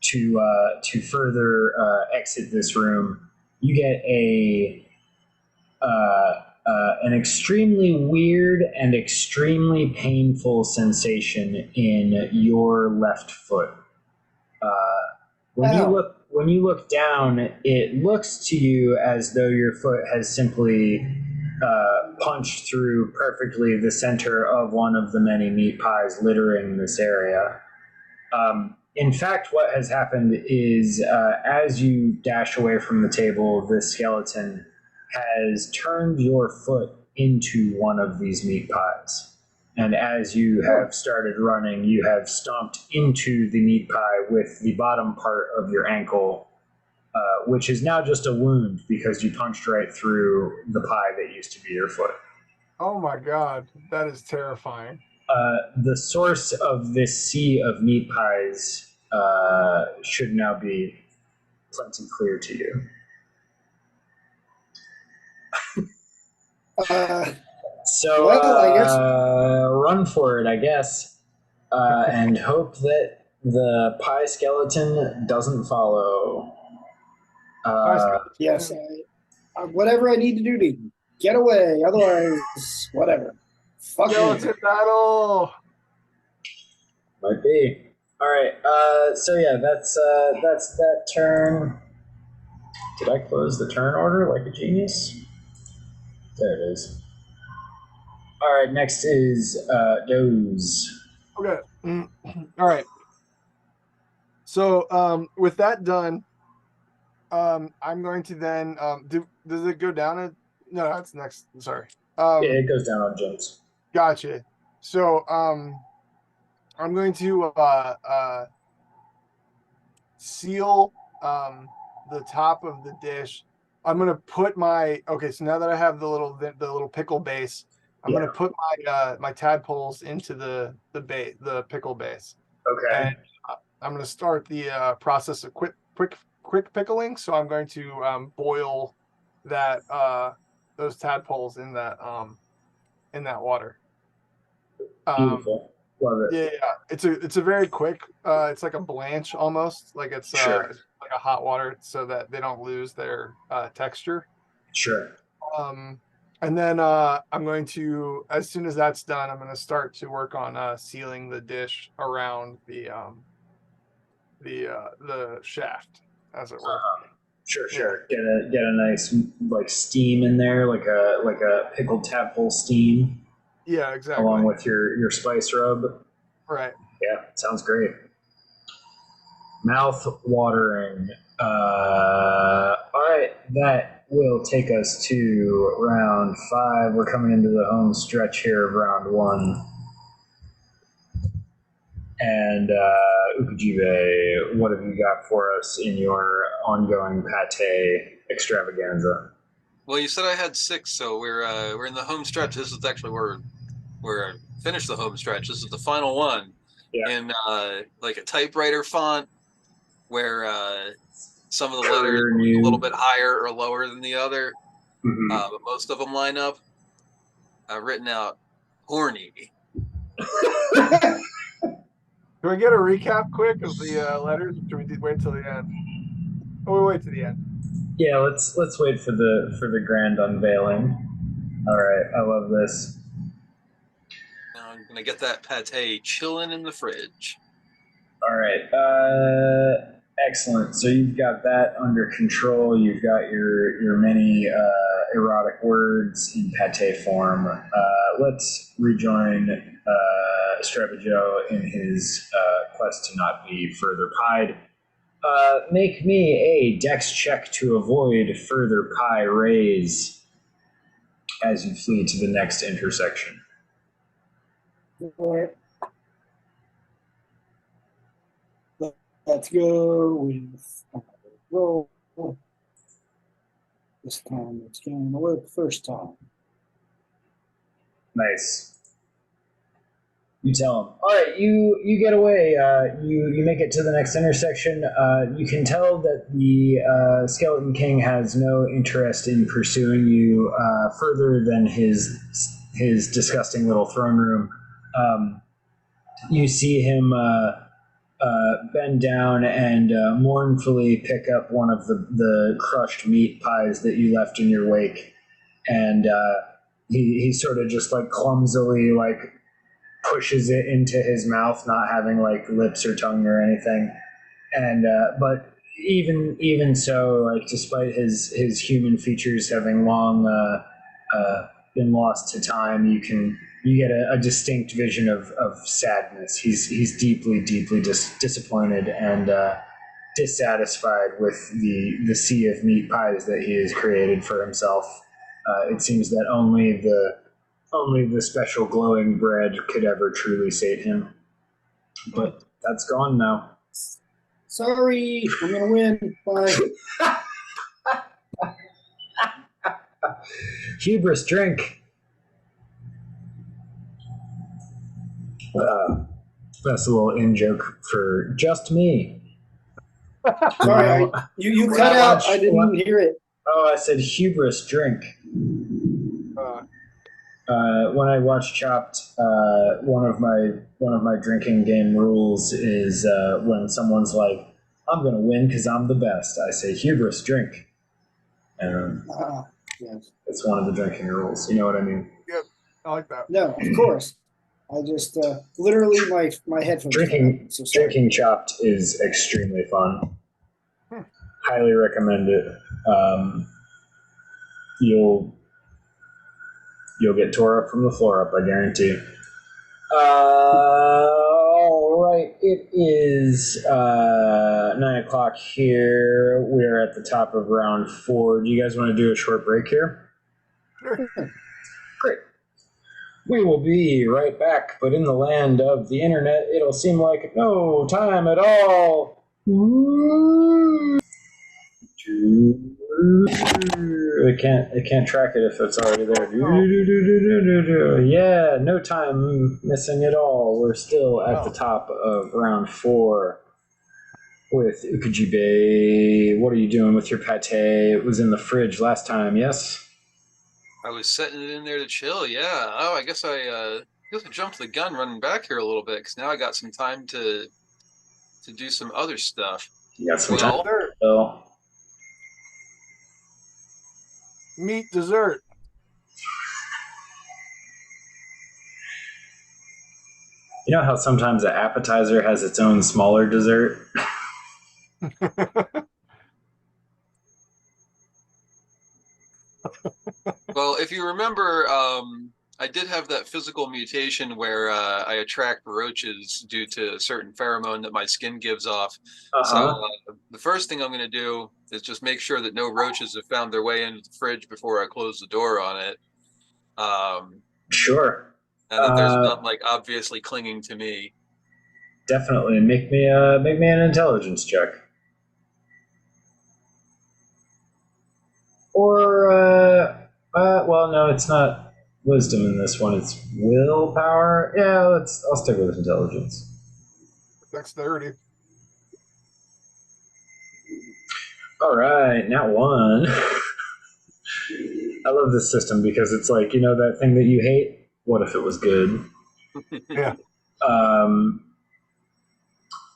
to further exit this room, you get an extremely weird and extremely painful sensation in your left foot. When you look down, it looks to you as though your foot has simply punched through perfectly the center of one of the many meat pies littering this area. In fact, what has happened is as you dash away from the table, the skeleton has turned your foot into one of these meat pies. And as you have started running, you have stomped into the meat pie with the bottom part of your ankle, which is now just a wound because you punched right through the pie that used to be your foot. Oh my god, that is terrifying. The source of this sea of meat pies should now be plenty clear to you. So well, I guess run for it, I guess, and hope that the pie skeleton doesn't follow. yes, whatever I need to do to get away. Otherwise, whatever. Fuck me. Skeleton battle. Might be. All right. So yeah, that's that turn. Did I close the turn order like a genius? There it is. All right. Next is Doze. Okay. All right. So with that done, I'm going to then does it go down? No, that's next. Sorry. Yeah, it goes down on Jones. Gotcha. So I'm going to seal the top of the dish. I'm gonna put my so now that I have the little pickle base, I'm gonna put my tadpoles into the pickle base. Okay. And I'm gonna start the process of quick pickling. So I'm going to boil that those tadpoles in that water. Beautiful. Love it. Yeah, it's a very quick. It's like a blanch almost, like it's Sure. like a hot water, so that they don't lose their texture. Sure. And then I'm going to, as soon as that's done, I'm going to start to work on sealing the dish around the shaft, as it were. Sure. Get a nice like steam in there, like a pickled tadpole steam. Yeah, exactly. Along with your spice rub. Right. Yeah, sounds great. Mouth watering. All right, that will take us to round 5. We're coming into the home stretch here of round 1. And Ukajibe, what have you got for us in your ongoing pate extravaganza? Well, you said I had 6, so we're in the home stretch. This is actually where we're finished the home stretch. This is the final one. Yeah. In like a typewriter font, where some of the letters are a little bit higher or lower than the other, but most of them line up. I've written out horny. Can we get a recap quick of the letters? Or should we wait till the end? Oh, we wait to the end. Yeah, let's wait for the grand unveiling. All right, I love this. Now I'm gonna get that pate chilling in the fridge. All right, excellent. So you've got that under control. You've got your many erotic words in pate form. Let's rejoin Strebajo in his quest to not be further pied. Make me a dex check to avoid further pie raise as you flee to the next intersection. Alright. Let's go with roll. This time it's going to work first time. Nice. You tell him. All right, you get away. You make it to the next intersection. You can tell that the Skeleton King has no interest in pursuing you further than his disgusting little throne room. You see him bend down and mournfully pick up one of the crushed meat pies that you left in your wake, and he sort of just like clumsily like pushes it into his mouth, not having like lips or tongue or anything. And but even so, like despite his human features having long been lost to time, you get a distinct vision of sadness. He's deeply disappointed and dissatisfied with the sea of meat pies that he has created for himself. It seems that only the special glowing bread could ever truly sate him. But that's gone now. Sorry, I'm gonna win. Bye. Hubris, drink. That's a little in joke for just me. Sorry, you cut out. I didn't hear it. Oh, I said hubris, drink. When I watch Chopped, one of my drinking game rules is when someone's like, "I'm gonna win because I'm the best," I say hubris, drink. And Yes. it's one of the drinking rules. You know what I mean? Yep, I like that. No, of course. I just literally my headphones. Drinking Chopped is extremely fun. Highly recommend it. You'll get tore up from the floor up, I guarantee. All right, it is 9:00 here. We are at the top of round 4. Do you guys want to do a short break here? Sure. Great. We will be right back, but in the land of the internet, it'll seem like no time at all. It can't track it if it's already there. Yeah, no time missing at all. We're still at the top of round 4 with Ukajibe. What are you doing with your pate? It was in the fridge last time, yes? I was setting it in there to chill. Yeah. Oh, I guess I jumped the gun running back here a little bit because now I got some time to do some other stuff. You got some Well, time. Oh. Meat dessert. You know how sometimes an appetizer has its own smaller dessert? Well, if you remember, I did have that physical mutation where I attract roaches due to a certain pheromone that my skin gives off. So the first thing I'm going to do is just make sure that no roaches have found their way into the fridge before I close the door on it. Sure. And that there's not like obviously clinging to me. Definitely. Make me an intelligence check. Or well, no, it's not wisdom in this one. It's willpower. Yeah, I'll stick with intelligence. Dexterity. All right, now 1. I love this system because it's like, you know that thing that you hate? What if it was good? Yeah.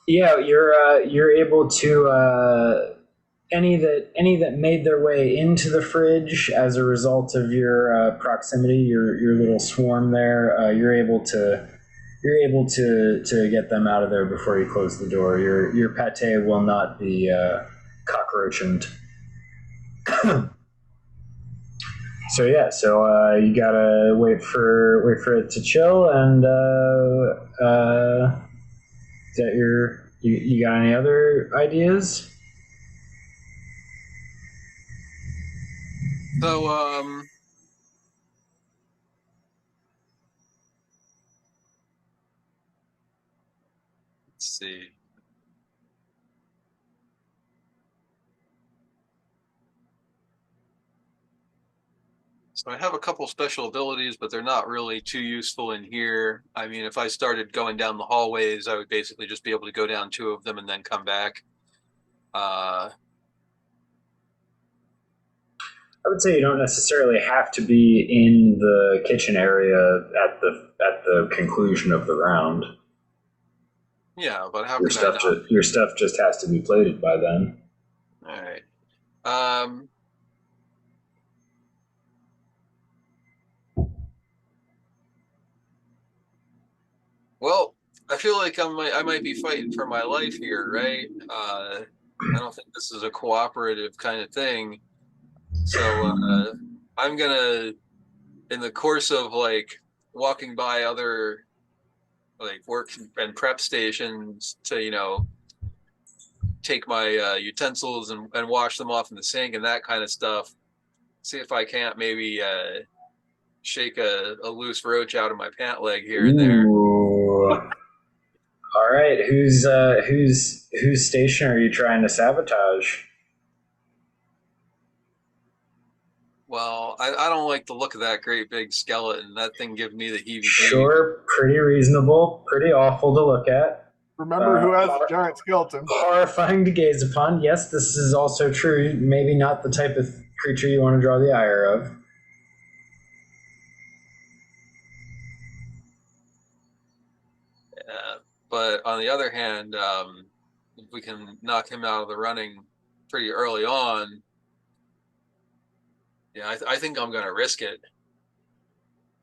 Yeah, you're able to any that made their way into the fridge as a result of your proximity, your little swarm there. You're able to get them out of there before you close the door. Your pate will not be cockroachened. So yeah, you gotta wait for it to chill, and is that you got any other ideas? So let's see. So I have a couple special abilities, but they're not really too useful in here. I mean, if I started going down the hallways, I would basically just be able to go down 2 of them and then come back. I would say you don't necessarily have to be in the kitchen area at the conclusion of the round. Yeah, but how Your can stuff I not? your stuff just has to be plated by then. All right. feel like I might be fighting for my life here, right? I don't think this is a cooperative kind of thing. So I'm gonna, in the course of like walking by other like work and prep stations to take my utensils and wash them off in the sink and that kind of stuff. See if I can't maybe shake a loose roach out of my pant leg here and there. Ooh. All right, whose station are you trying to sabotage? Well, I don't like the look of that great big skeleton. That thing gives me the heebie-jeebies. Sure, pretty reasonable, pretty awful to look at. Remember who has a giant skeleton? Horrifying to gaze upon. Yes, this is also true. Maybe not the type of creature you want to draw the ire of. Yeah, but on the other hand, if we can knock him out of the running pretty early on, yeah, I think I'm going to risk it.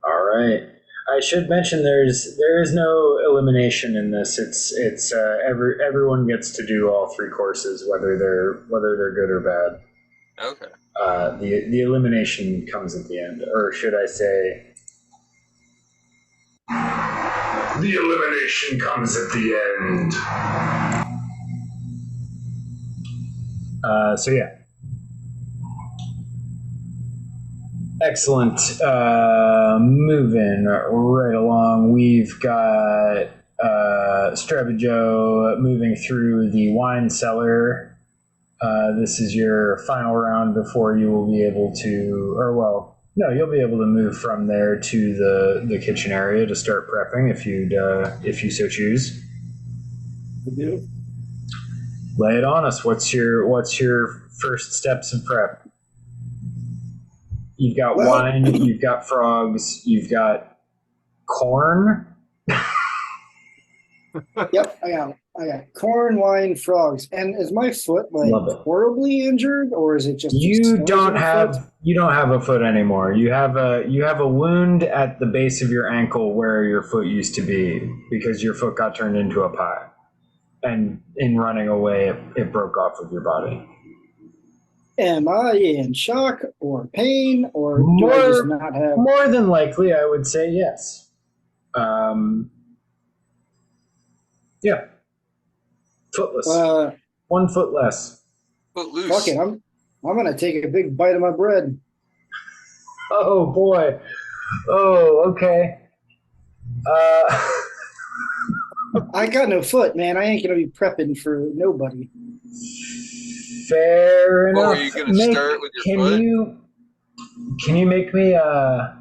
All right. I should mention there is no elimination in this. It's everyone gets to do all three courses, whether they're good or bad. Okay. The elimination comes at the end, or should I say, the elimination comes at the end. So yeah. Excellent. Moving right along, we've got Strebajo moving through the wine cellar. This is your final round before you will be able to, or well, no, you'll be able to move from there to the kitchen area to start prepping if you so choose. I do. Lay it on us. What's your first steps of prep? You've got wine, you've got frogs, you've got corn. Yep, I got corn, wine, frogs. And is my foot like horribly injured, or is it just you don't have a foot anymore? You have a wound at the base of your ankle where your foot used to be because your foot got turned into a pie, and in running away, it broke off of your body. Am I in shock or pain, or do I just not have? More than likely, I would say yes. Yeah. Footless. 1 foot less. Footloose. Fuck it, I'm gonna take a big bite of my bread. Oh boy. Oh, okay. I got no foot, man. I ain't gonna be prepping for nobody. Fair enough. Or are you going to start with your foot? Can you make me oh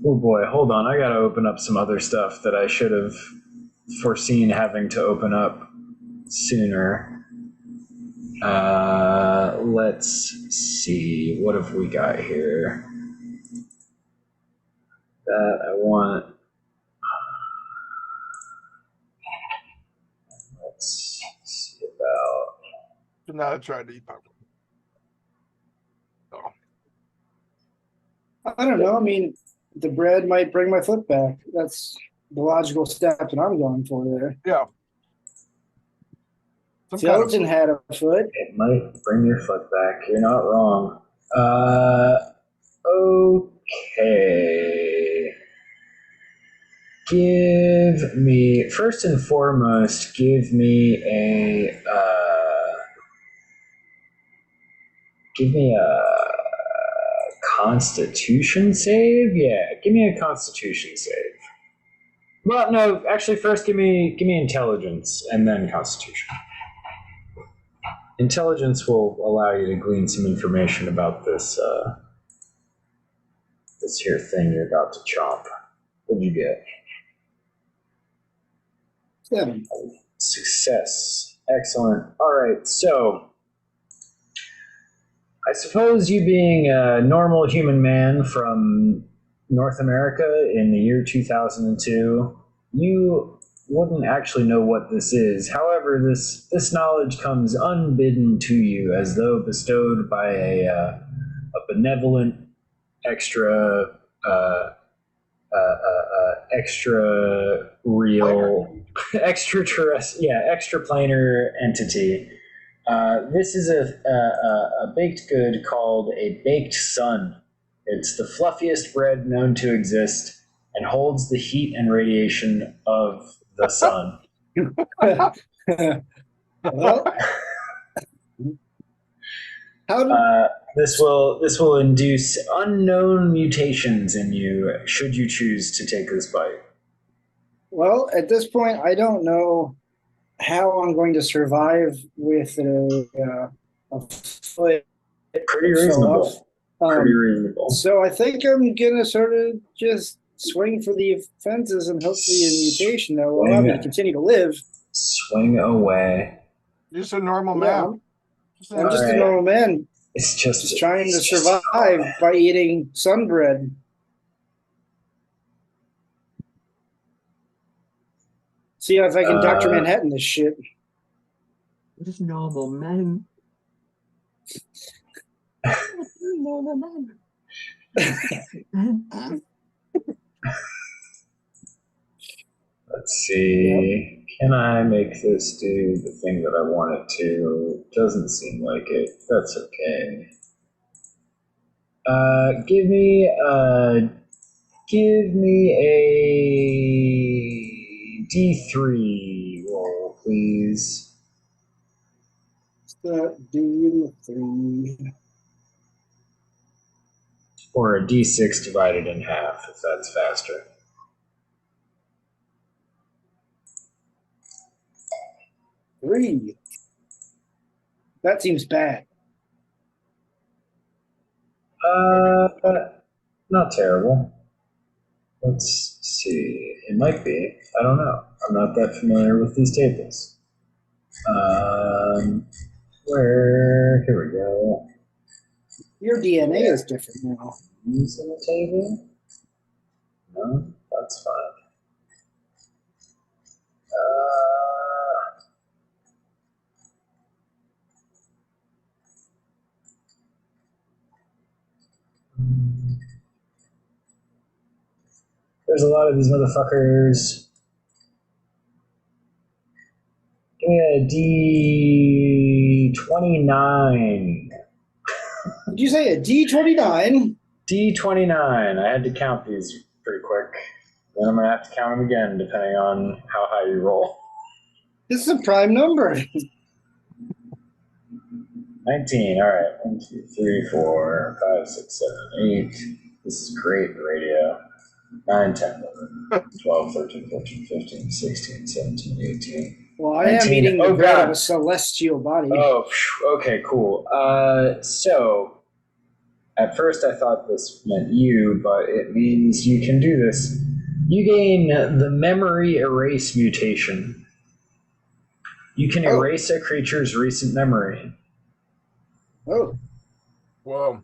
boy, hold on. I got to open up some other stuff that I should have foreseen having to open up sooner. Let's see. What have we got here? That I want. Let's see about. Should not have tried to eat popcorn. Oh. I don't know. I mean, the bread might bring my foot back. That's the logical step that I'm going for there. Yeah. Skeleton had a foot. It might bring your foot back. You're not wrong. Okay. Give me, first and foremost, give me a Constitution save? Yeah, give me a Constitution save. Well, no, actually, first give me Intelligence and then Constitution. Intelligence will allow you to glean some information about this here thing you're about to chomp. What'd you get? 7. Success. Excellent. All right, so I suppose you being a normal human man from North America in the year 2002, you wouldn't actually know what this is. However, this knowledge comes unbidden to you as though bestowed by a benevolent extra extra real, extraplanar entity. This is a baked good called a baked sun. It's the fluffiest bread known to exist and holds the heat and radiation of the sun. Well, how do This will induce unknown mutations in you should you choose to take this bite. well, at this point, I don't know how I'm going to survive with a foot Pretty so reasonable. off. Pretty reasonable. So I think I'm gonna sort of just swing for the fences and hopefully a mutation that will allow me to continue to live. Swing away. Just a normal Yeah, man. I'm just a Alright. normal man, It's just trying to it's just- survive by eating sun bread. See if I can Dr. Manhattan this shit. Just normal men. Normal men. Let's see. Can I make this do the thing that I want it to? Doesn't seem like it. That's okay. Give me a D3 roll, please. D3. Or a D6 divided in half, if that's faster. Three. That seems bad. Not terrible. Let's see. It might be. I don't know. I'm not that familiar with these tables. Here we go. Your DNA is different now. Using the table? No, that's fine. There's a lot of these motherfuckers. Give me a D29. Did you say a D29? D29. I had to count these pretty quick. Then I'm going to have to count them again, depending on how high you roll. This is a prime number. 19. All right. 1, 2, 3, 4, 5, 6, 7, 8. This is great radio. 9, 10, 11, 12, 13, 14, 15, 16, 17, 18. Well, I am 19. eating the Oh, bread God. of a celestial body. Oh, okay, cool. So, at first I thought this meant you, but it means you can do this. You gain the memory erase mutation. You can erase a creature's recent memory. Oh, Whoa.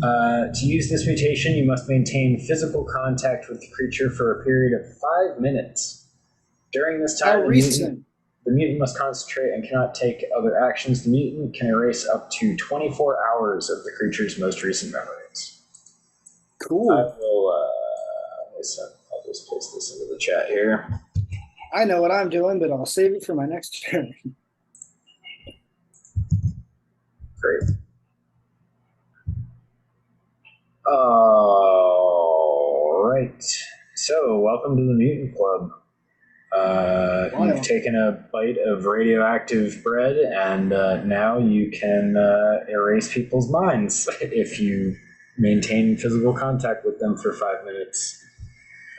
To use this mutation, you must maintain physical contact with the creature for a period of 5 minutes. During this how time, recent. the mutant must concentrate and cannot take other actions. The mutant can erase up to 24 hours of the creature's most recent memories. Cool. I will, I'll just paste this into the chat here. I know what I'm doing, but I'll save it for my next turn. Great. All right. So, welcome to the Mutant Club. You've taken a bite of radioactive bread, and now you can erase people's minds if you maintain physical contact with them for 5 minutes.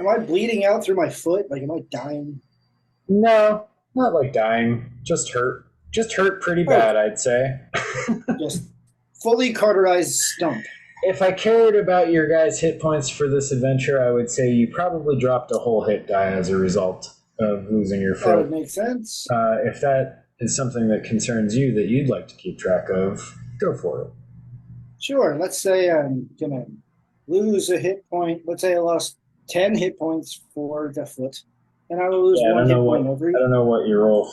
Am I bleeding out through my foot? Like, am I dying? No, not like dying. Just hurt. Just hurt pretty bad, I'd say. Just fully cauterized stump. If I cared about your guys' hit points for this adventure, I would say you probably dropped a whole hit die as a result of losing your That would foot. make sense. If that is something that concerns you that you'd like to keep track of, go for it. Sure. Let's say I'm going to lose a hit point. Let's say I lost 10 hit points for the foot, and I will lose Yeah, I one don't hit know point every. I don't know what you roll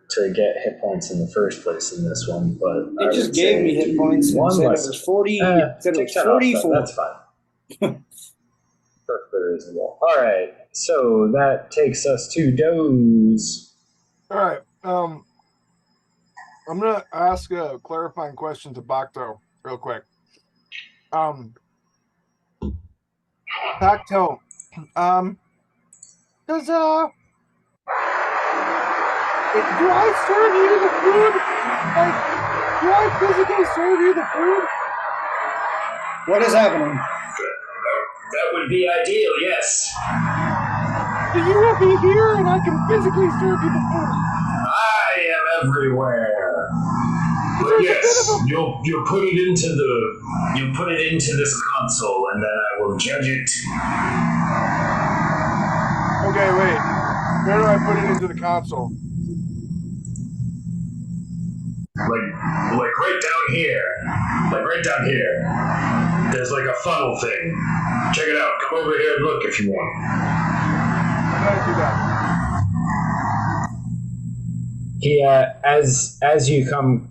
to get hit points in the first place in this one, but It I just would gave say me hit points and one said it less. was 40. Said it Take was that off, 44. That's fine. reasonable. All right, so that takes us to Doze. All right. I'm gonna ask a clarifying question to Bakto real quick. Bakto, does do I serve you the food? Like, do I physically serve you the food? What is happening? That would be ideal, yes. Do you want me here and I can physically serve you the food? I am everywhere. But There's a yes, bit of a- you'll put it into this console, and then I will judge it. Okay, wait. Where do I put it into the console? Like right down here. Like right down here. There's like a funnel thing. Check it out. Come over here and look if you want. How do I do that? He, as you come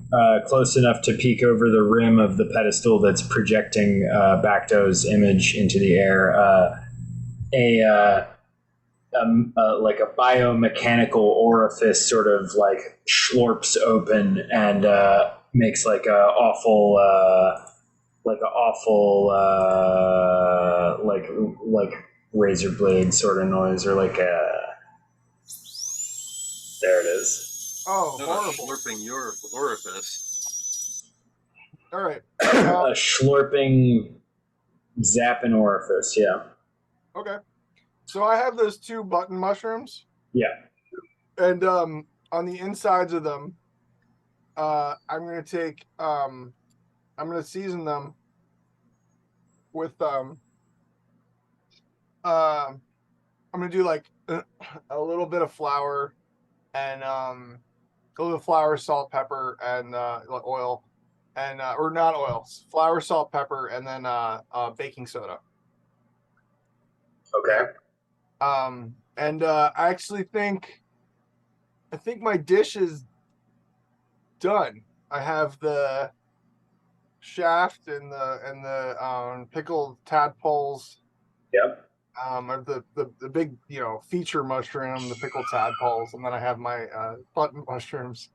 close enough to peek over the rim of the pedestal that's projecting Bakto's image into the air, like a biomechanical orifice sort of like schlorps open and makes like a awful, like razor blade sort of noise, or like a. There it is. Oh, Not horrible. slurping your orifice. All right. A schlorping, zapping orifice, yeah. Okay. So I have those 2 button mushrooms. Yeah. And on the insides of them, I'm gonna take I'm gonna season them with I'm gonna do like a little bit of flour and a little flour, salt, pepper, and oil, and or not oil, flour, salt, pepper, and then baking soda. Okay. And I actually think my dish is done. I have the shaft and the pickled tadpoles. Yep. I have the big feature mushroom, the pickled tadpoles, and then I have my button mushrooms.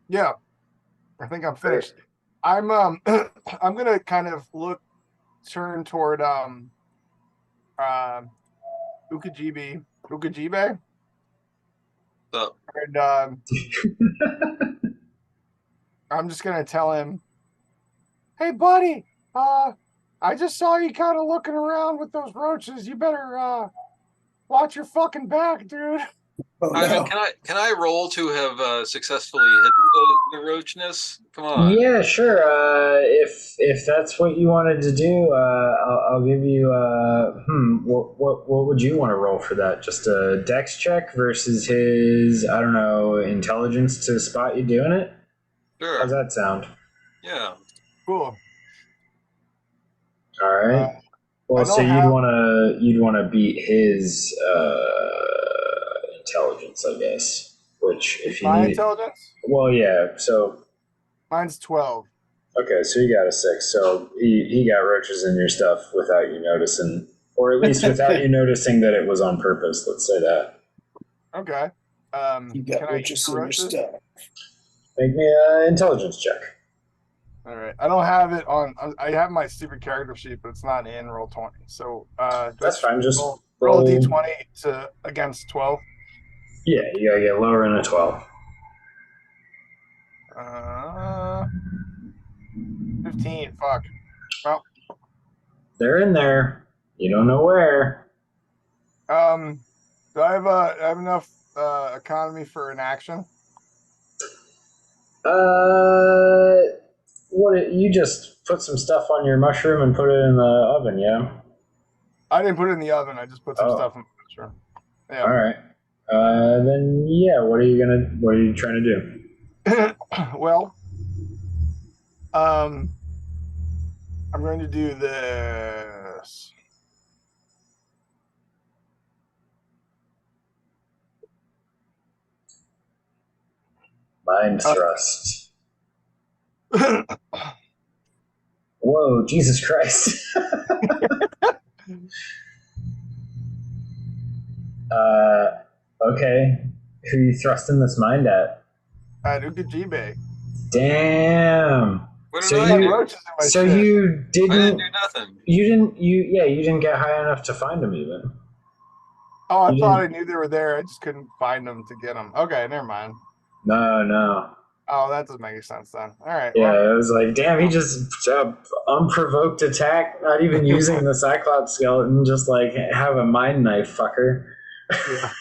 Yeah, I think I'm finished. I'm I'm gonna kind of turn toward Ukajibe. So, And I'm just gonna tell him, "Hey, buddy, I just saw you kind of looking around with those roaches. You better watch your fucking back, dude." Oh, Ivan, no. can I roll to have successfully hidden the roachness? Come on. Yeah, sure. If that's what you wanted to do, I'll give you. What would you want to roll for that? Just a dex check versus his, I don't know, intelligence to spot you doing it. Sure. How's that sound? Yeah. Cool. All right. Well, so you'd want to beat his intelligence, I guess. Which, if you My need, intelligence? well, yeah. So Mine's 12. okay, so you got a 6. So he got roaches in your stuff without you noticing, or at least without you noticing that it was on purpose. Let's say that. Okay. You got can I eat roaches the in your roaches? stuff. Make me an intelligence check. All right. I don't have it on. I have my stupid character sheet, but it's not in roll 20. So That's fine. Just roll a d20 to against 12. Yeah, you gotta get lower than a 12. 15. Fuck. Well, They're in there. You don't know where. do I have enough economy for an action? What? You just put some stuff on your mushroom and put it in the oven, yeah? I didn't put it in the oven. I just put some stuff in the mushroom. Yeah. All right. Then yeah. What are you trying to do? Well, I'm going to do this. Mind thrust. Whoa, Jesus Christ. Okay. Who you thrusting this mind at? Ukajibe. Damn. What did So I Got do? roaches in my So shit. you I didn't didn't do nothing. you didn't get high enough to find him even. Oh, I you thought I didn't- knew they were there. I just couldn't find them to get them. Okay, never mind. No. Oh, that doesn't make any sense then. All right. Yeah, it was like, damn, he just unprovoked attack, not even using the Cyclops skeleton, just like have a mind knife, fucker. Yeah.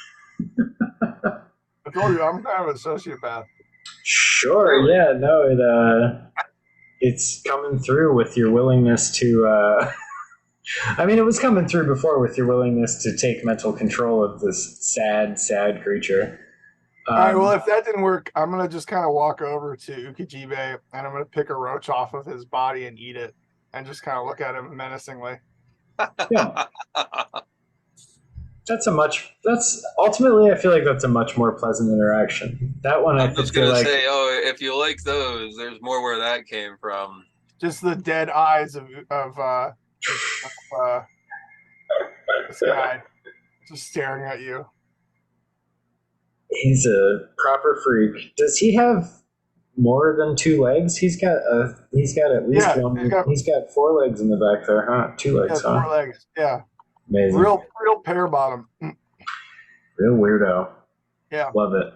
I told you I'm kind of a sociopath. Sure, Really? yeah, no, it's coming through with your willingness to. I mean, it was coming through before with your willingness to take mental control of this sad creature. All right. Well, if that didn't work, I'm gonna just kind of walk over to Ukajibe and I'm gonna pick a roach off of his body and eat it, and just kind of look at him menacingly. Yeah. That's ultimately, I feel like that's a much more pleasant interaction. That one I I'm could just feel gonna like, say, oh, if you like those, there's more where that came from. Just the dead eyes of this guy just staring at you. he's a proper freak. Does he have more than two legs? He's got at least Yeah, one. He's got four legs in the back there, huh? Two Yeah, legs, four huh? legs. Yeah, Amazing. real pear bottom. Real weirdo. Yeah. Love it.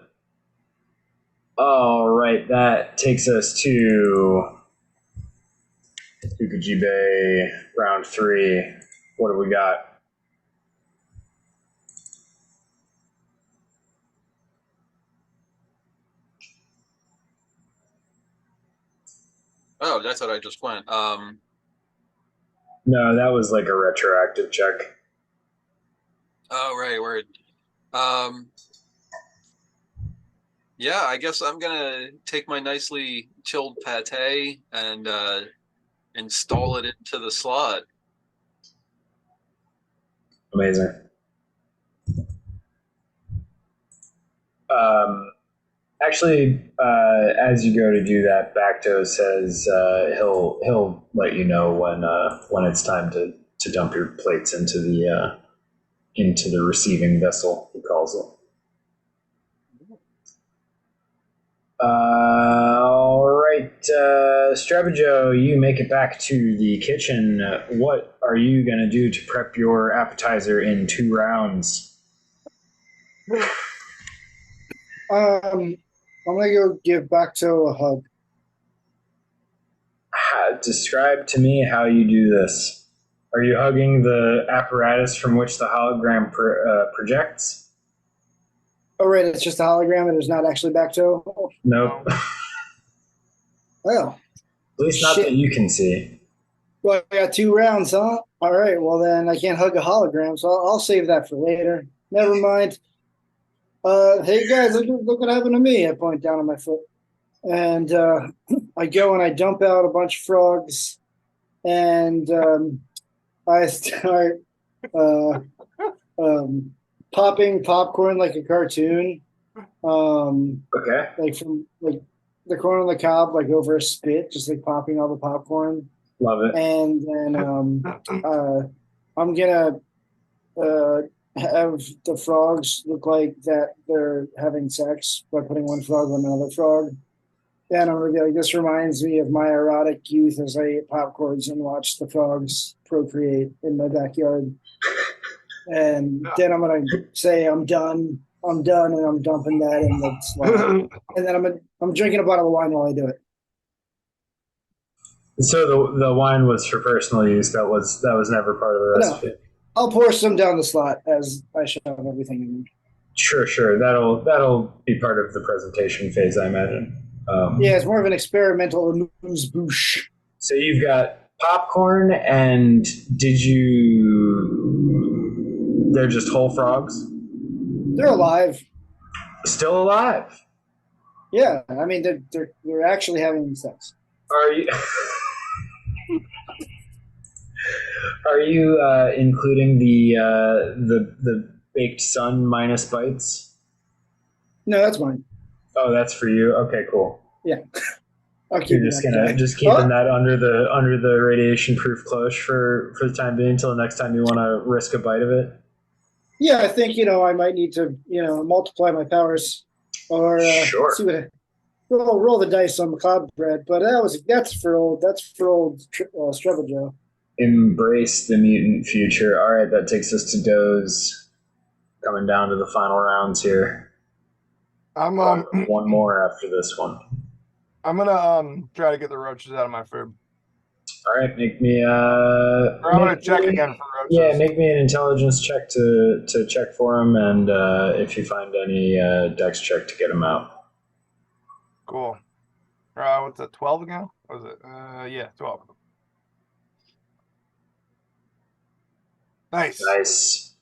All right, that takes us to Ukajibe round 3. What do we got? Oh, that's what I just went. No, that was like a retroactive check. Oh, right, word. Yeah, I guess I'm gonna take my nicely chilled pate and install it into the slot. Amazing. Actually, as you go to do that, Bakto says he'll let you know when it's time to dump your plates into the receiving vessel. He calls it. All right, Stravajo, you make it back to the kitchen. What are you gonna do to prep your appetizer in 2 rounds? I'm gonna go give Bakto a hug. Describe to me how you do this. Are you hugging the apparatus from which the hologram projects? Oh, right, it's just a hologram. It is not actually Bakto. Nope. Oh, At least not shit. that you can see. Well, I got 2 rounds, huh? All right, well then I can't hug a hologram, so I'll save that for later. Never mind. Hey guys, look what happened to me. I point down on my foot, and I go and I dump out a bunch of frogs, and I start popping popcorn like a cartoon, Okay. like from like the corn on the cob, like over a spit, just like popping all the popcorn. Love it. And then I'm gonna have the frogs look like that they're having sex by putting one frog on another frog. And I'm gonna be like, this reminds me of my erotic youth as I ate popcorns and watched the frogs procreate in my backyard. And then I'm gonna say I'm done, and I'm dumping that in the slot. And then I'm drinking a bottle of wine while I do it. So the wine was for personal use. That was never part of the recipe. I'll pour some down the slot as I shove everything in. Sure. That'll be part of the presentation phase, I imagine. Yeah, it's more of an experimental amuse-bouche. So you've got popcorn, and they're just whole frogs? They're alive. Still alive? Yeah, I mean they're actually having sex. Are you? Are you including the baked sun minus bites? No, that's mine. Oh, that's for you. Okay, cool. Yeah. I'll keep You're it just on gonna track. just keeping Oh, that under the radiation proof cloche for the time being until the next time you want to risk a bite of it. yeah, I think I might need to multiply my powers, or Sure. see what. Roll the dice on macabre bread, but that's for old Strebajoe. Embrace the mutant future. All right, that takes us to Doze. Coming down to the final rounds here. I'm One more after this one. I'm gonna try to get the roaches out of my food. All right, make me Or I'm gonna check again for roaches. Yeah, make me an intelligence check to check for them, and if you find any, dex check to get them out. Cool. What's that? 12 again? What was it? Yeah, 12. Nice. Nice.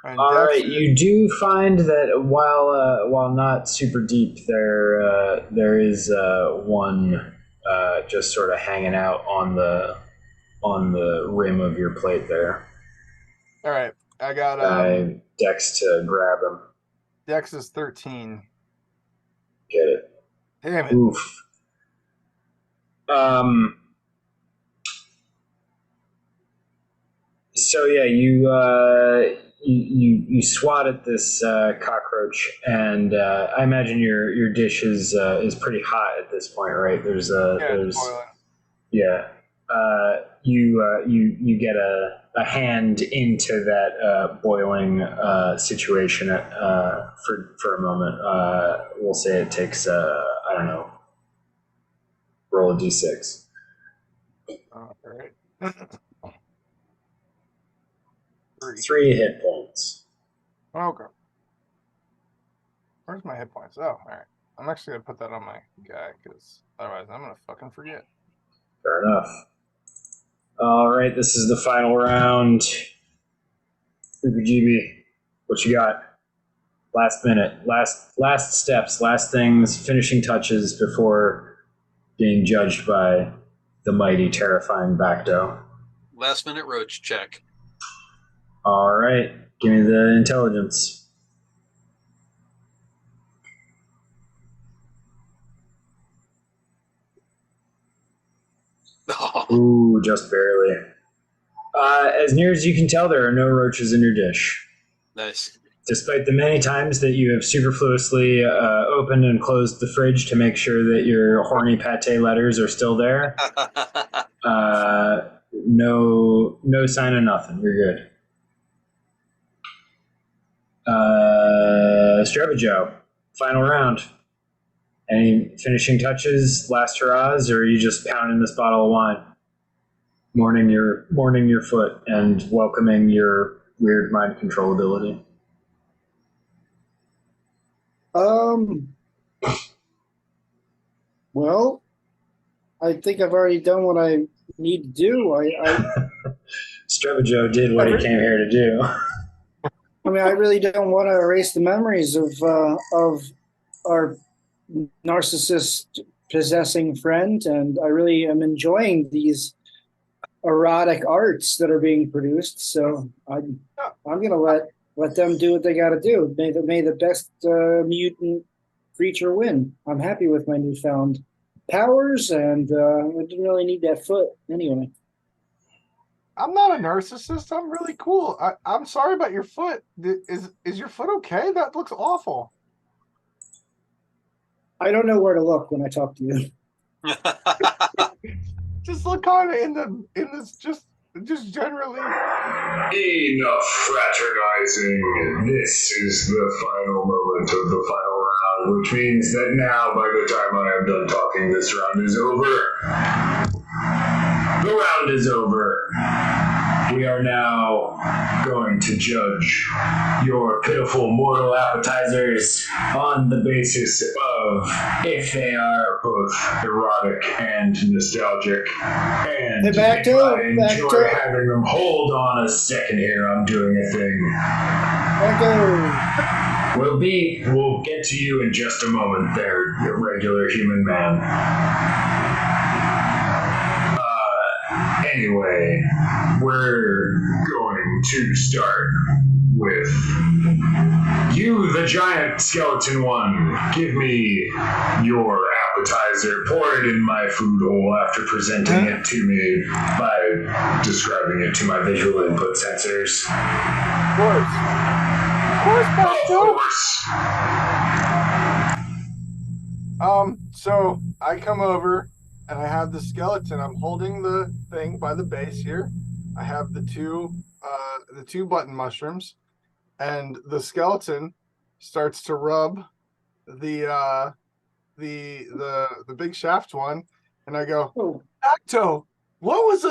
And All Dex right, you do find that while not super deep, there is one just sort of hanging out on the rim of your plate there. All right, I got Dex to grab him. Dex is 13. Get it. Damn it. Oof. So yeah, you swat at this cockroach, and I imagine your dish is pretty hot at this point, right? There's Boiling. yeah. You get a hand into that boiling situation for a moment. We'll say it takes I don't know. Roll a d6. All right. 3 hit points. Okay. Where's my hit points? Oh, all right. I'm actually gonna put that on my guy because otherwise I'm gonna fucking forget. Fair enough. All right, this is the final round. Fukujibi, what you got? Last minute, last steps, last things, finishing touches before being judged by the mighty, terrifying Bakto. Last minute roach check. All right, give me the intelligence. Ooh, just barely. As near as you can tell, there are no roaches in your dish. Nice. Despite the many times that you have superfluously opened and closed the fridge to make sure that your horny pate letters are still there, no sign of nothing. You're good. Strebajoe, final round. Any finishing touches, last hurrahs, or are you just pounding this bottle of wine, mourning your foot, and welcoming your weird mind control ability? Well, I think I've already done what I need to do. Strebajoe did what he came here to do. I mean, I really don't want to erase the memories of our narcissist possessing friend, and I really am enjoying these erotic arts that are being produced. So I'm gonna let them do what they got to do. May the best mutant creature win. I'm happy with my newfound powers, and I didn't really need that foot anyway. I'm not a narcissist. I'm really cool. I'm sorry about your foot. Is your foot okay? That looks awful. I don't know where to look when I talk to you. Just look kind of in this just generally. Enough fraternizing. This is the final moment of the final round, which means that now, by the time I am done talking, this round is over. The round is over. We are now going to judge your pitiful mortal appetizers on the basis of if they are both erotic and nostalgic. And Hey, if Bakto, I enjoy Bakto. having them, hold on a second here, I'm doing a thing. Echo. We'll get to you in just a moment there, you regular human man. Anyway, we're going to start with you, the giant skeleton one. Give me your appetizer, pour it in my food hole after presenting it to me by describing it to my visual input sensors. Of course. Of course, Bakto. So I come over and I have the skeleton. I'm holding the thing by the base here. I have the two button mushrooms, and the skeleton starts to rub the big shaft one, and I go, Oh, Bakto, what was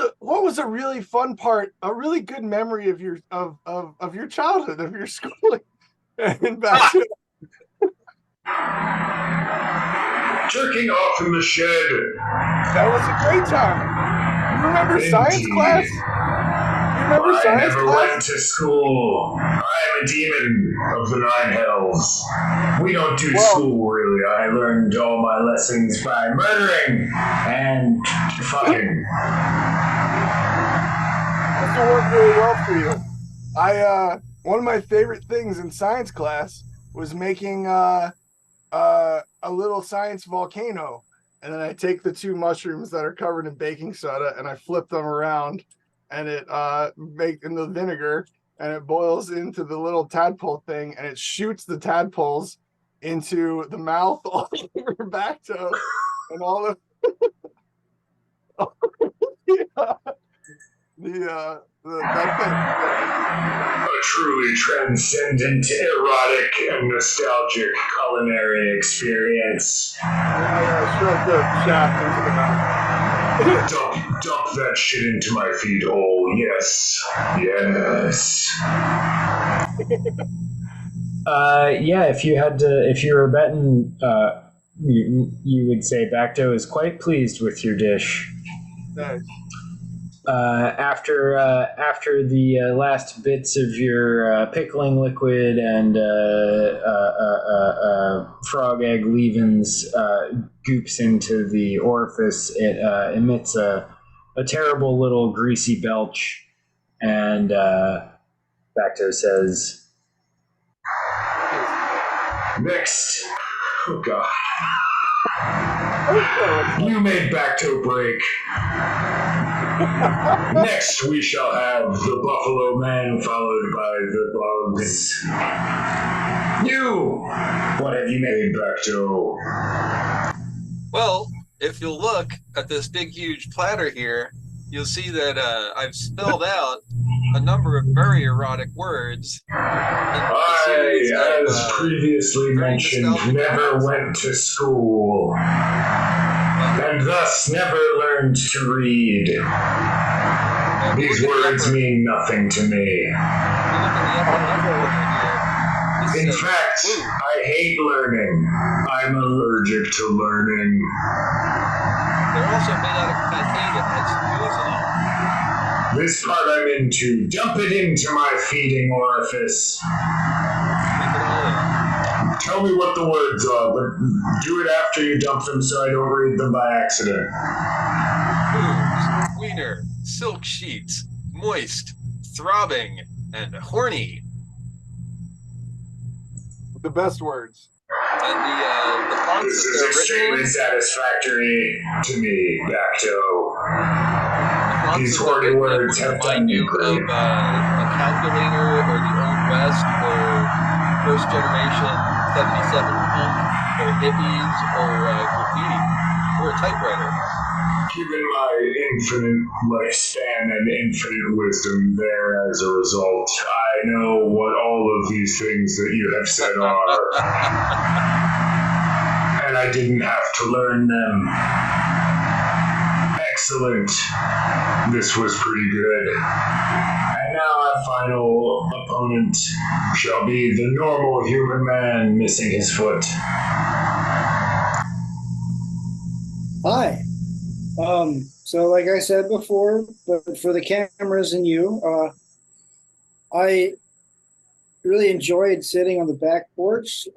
a really fun part, a really good memory of your childhood, of your schooling? And Bakto, Jerking off in the shed. that was a great time. You remember science Indeed. class? You remember I science never class? went to school. I'm a demon of the nine hells. We don't do school, really. I learned all my lessons by murdering and fucking. This will work really well for you. One of my favorite things in science class was making a little science volcano, and then I take the two mushrooms that are covered in baking soda and I flip them around, and it make in the vinegar, and it boils into the little tadpole thing, and it shoots the tadpoles into the mouth all over Bakto, and all of that thing. A truly transcendent, erotic, and nostalgic culinary experience. I shoved the shaft into the mouth. Dump that shit into my feed hole. Yes. Yes. Yeah, if you were betting, you would say Bakto is quite pleased with your dish. Nice. After the last bits of your pickling liquid and frog egg leavings goops into the orifice, it emits a terrible little greasy belch, and Bakto says, Next. Oh, God. You made Bakto break. Next, we shall have the Buffalo Man, followed by the Bugs. You! What have you made, Bakto? Well, if you'll look at this big, huge platter here, you'll see that I've spelled out a number of very erotic words. I, as previously mentioned, never went to school, and thus never learned to read. These words mean nothing to me. In fact, I hate learning. I'm allergic to learning. They're also made out of titanium. That's poisonous. This part I'm into. Dump it into my feeding orifice. Tell me what the words are, but do it after you dump them so I don't read them by accident. Boobs, wiener, silk sheets, moist, throbbing, and horny. The best words. And the fonts This that is they're extremely written in, satisfactory to me, Bakto. These fonts that horny they're written in words would have done remind me you great. of a calculator or the Old West or first generation 77 punk or hippies or graffiti or a typewriter. Given my infinite lifespan and infinite wisdom there as a result, I know what all of these things that you have said are. And I didn't have to learn them. Excellent. This was pretty good. And now our final opponent shall be the normal human man missing his foot. hi. So like I said before, but for the cameras and you, I really enjoyed sitting on the back porch,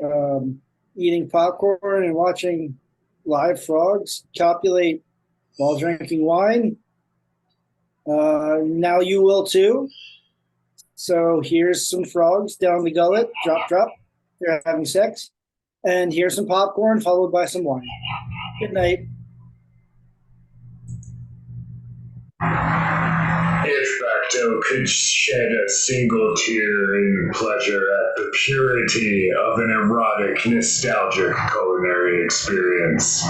eating popcorn and watching live frogs copulate while drinking wine. Now you will too. So here's some frogs down the gullet, drop, drop. They're having sex. And here's some popcorn followed by some wine. Good night. If Bakto could shed a single tear in pleasure at the purity of an erotic, nostalgic culinary experience,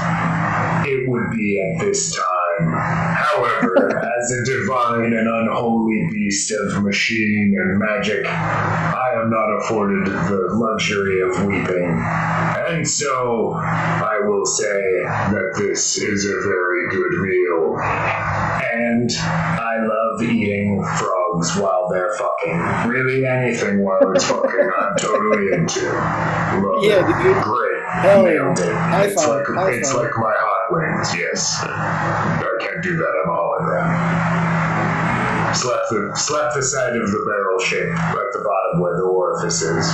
it would be at this time. However, as a divine and unholy beast of machine and magic, I am not afforded the luxury of weeping. And so, I will say that this is a very good meal. And I love eating frogs while they're fucking. Really, anything while it's fucking, I'm totally into. Love Yeah, it. dude. Great. Hell Nailed yeah. it. High It's five, like, high it's five. like my hot wings, yes. I can't do that, I'm a hologram. Slap the side of the barrel shape at the bottom where the orifice is.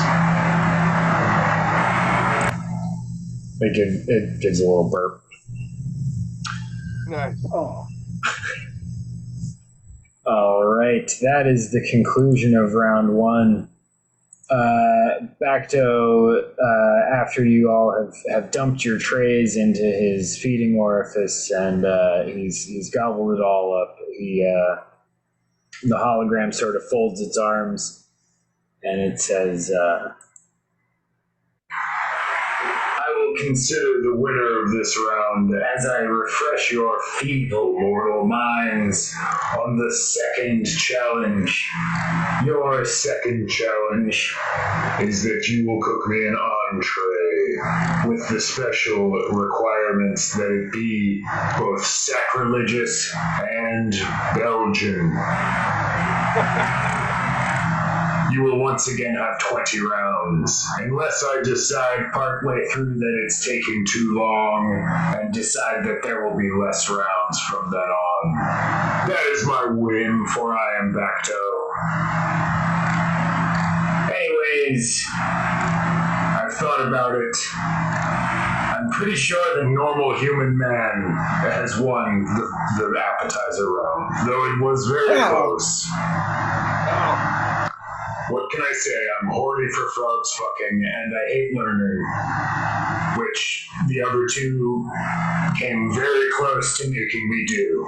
It gives a little burp. Nice. Oh, All right, that is the conclusion of round one. Bakto, after you all have dumped your trays into his feeding orifice and he's gobbled it all up, the hologram sort of folds its arms and it says, I will consider the winner of this round as I refresh your feeble mortal minds on the second challenge. Your second challenge is that you will cook me an entree with the special requirements that it be both sacrilegious and Belgian. You will once again have 20 rounds, unless I decide partway through that it's taking too long and decide that there will be less rounds from then on. That is my whim, for I am Bakto. Anyways, I've thought about it. I'm pretty sure the normal human man has won the appetizer round, though it was very close. What can I say? I'm horny for frogs fucking, and I hate learning. Which the other two came very close to making me do.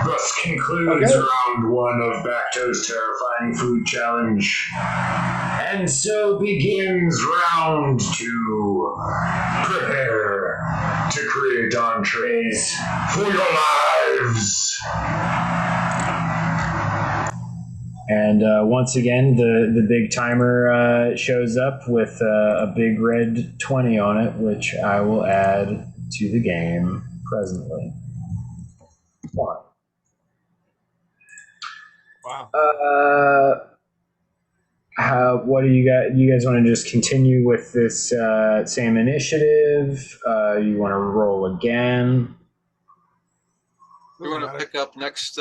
Thus concludes round one of Bakto's terrifying food challenge. And so begins round two. Prepare to create entrees for your lives. and once again, the big timer shows up with a big red 20 on it, which I will add to the game presently. One. Wow. What do you got? You guys want to just continue with this same initiative? You want to roll again? You want to pick up next?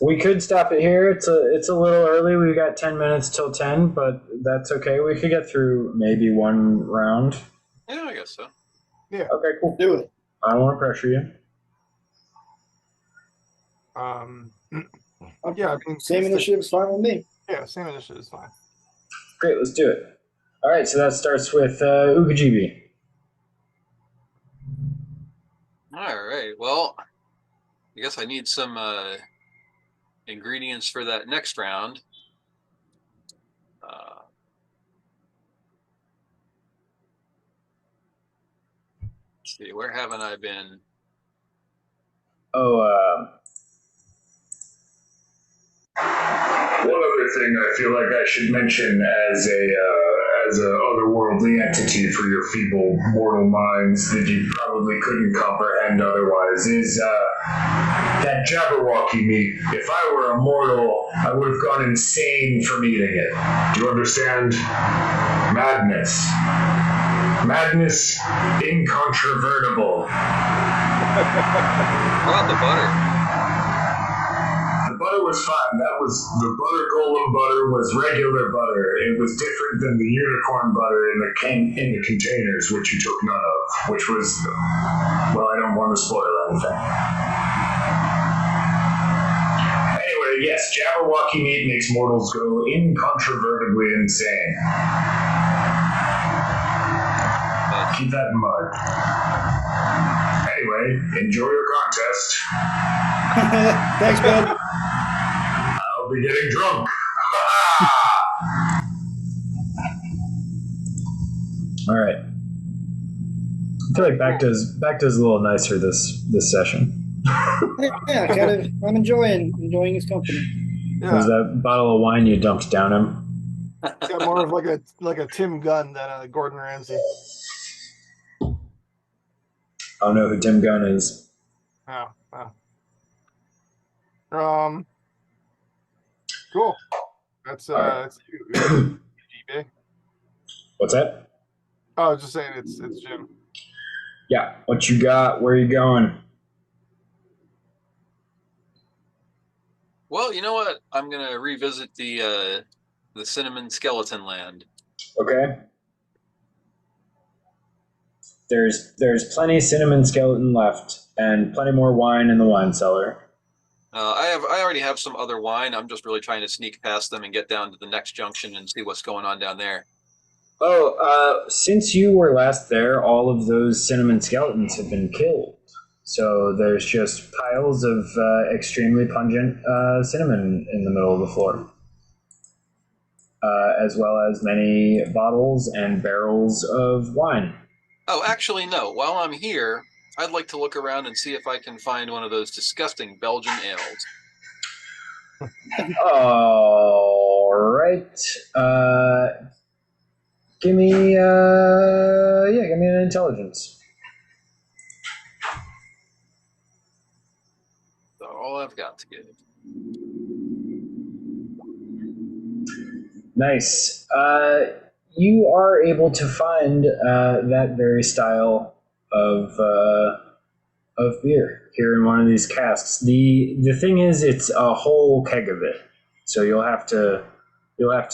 We could stop it here. It's a little early. We've got 10 minutes till 10, but that's okay. We could get through maybe one round. Yeah, I guess so. Yeah. Okay, cool. do it. I don't want to pressure you. Yeah, I mean, Same initiative is fine with me. Yeah, same initiative is fine. Great, let's do it. All right, so that starts with Ukajibi. All right. Well, I guess I need some ingredients for that next round. Let's see, where haven't I been? One other thing I feel like I should mention as a otherworldly entity for your feeble mortal minds that you probably couldn't comprehend otherwise is that Jabberwocky meat. If I were a mortal, I would have gone insane from eating it. Do you understand? Madness. Madness incontrovertible. How about the butter? The butter was fine. That was the butter golem butter was regular butter. It was different than the unicorn butter in the containers, which you took none of. Which was, well, I don't want to spoil anything. yes, Jabberwocky meat makes mortals go incontrovertibly insane. Keep that in mind. Anyway, enjoy your contest. Thanks, bud. I'll be getting drunk. All right. I feel like Bakto's a little nicer this session. Yeah, kind of. I'm enjoying his company. Was Yeah, that bottle of wine you dumped down him? it's got more of like a Tim Gunn than a Gordon Ramsay. I don't know who Tim Gunn is. Oh, wow. Cool. That's you, GB. What's that? Oh, I was just saying it's Jim. Yeah. What you got? Where you going? Well, you know what? I'm gonna revisit the Cinnamon Skeleton Land. Okay. There's plenty of cinnamon skeleton left, and plenty more wine in the wine cellar. I already have some other wine. I'm just really trying to sneak past them and get down to the next junction and see what's going on down there. Oh, since you were last there, all of those cinnamon skeletons have been killed. So there's just piles of extremely pungent cinnamon in the middle of the floor. As well as many bottles and barrels of wine. Oh, actually, no. While I'm here, I'd like to look around and see if I can find one of those disgusting Belgian ales. All right. Give me an intelligence. That's all I've got to give. Nice. You are able to find that very style of beer here in one of these casks. The thing is, it's a whole keg of it, so you'll have to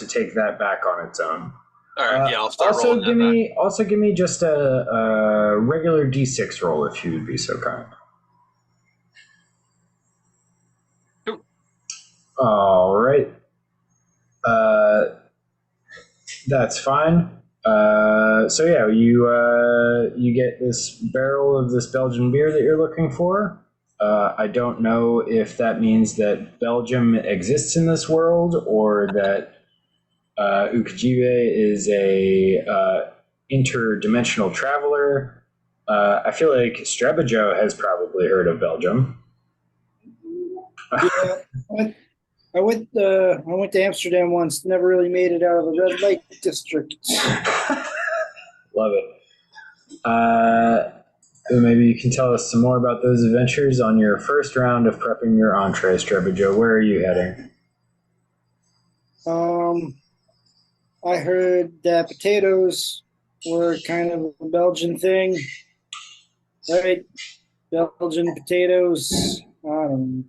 take that back on its own. All right, yeah, I'll start rolling that back. Also give me just a regular D6 roll if you would be so kind. Cool. All right. That's fine. So yeah, you get this barrel of this Belgian beer that you're looking for. I don't know if that means that Belgium exists in this world or that Ukajibe is a interdimensional traveler. I feel like Strabajo has probably heard of Belgium. Yeah, I went to Amsterdam once. Never really made it out of the red light district. Love it. Maybe you can tell us some more about those adventures on your first round of prepping your entree, Strabajo. Where are you heading? I heard that potatoes were kind of a Belgian thing, right? Belgian potatoes. I don't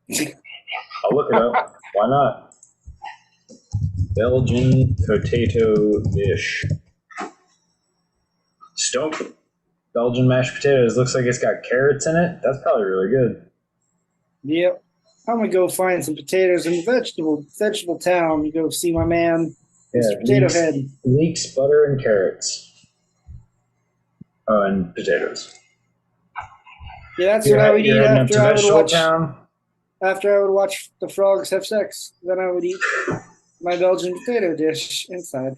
know. I'll look it up. Why not? Belgian potato dish. Stump. Belgian mashed potatoes. Looks like it's got carrots in it. That's probably really good. Yep. I'm gonna go find some potatoes in the vegetable town. You go see my man, Mr. Potato Head. Leeks, butter, and carrots. Oh, and potatoes. Yeah, that's what I would eat after I would watch the frogs have sex. Then I would eat my Belgian potato dish inside.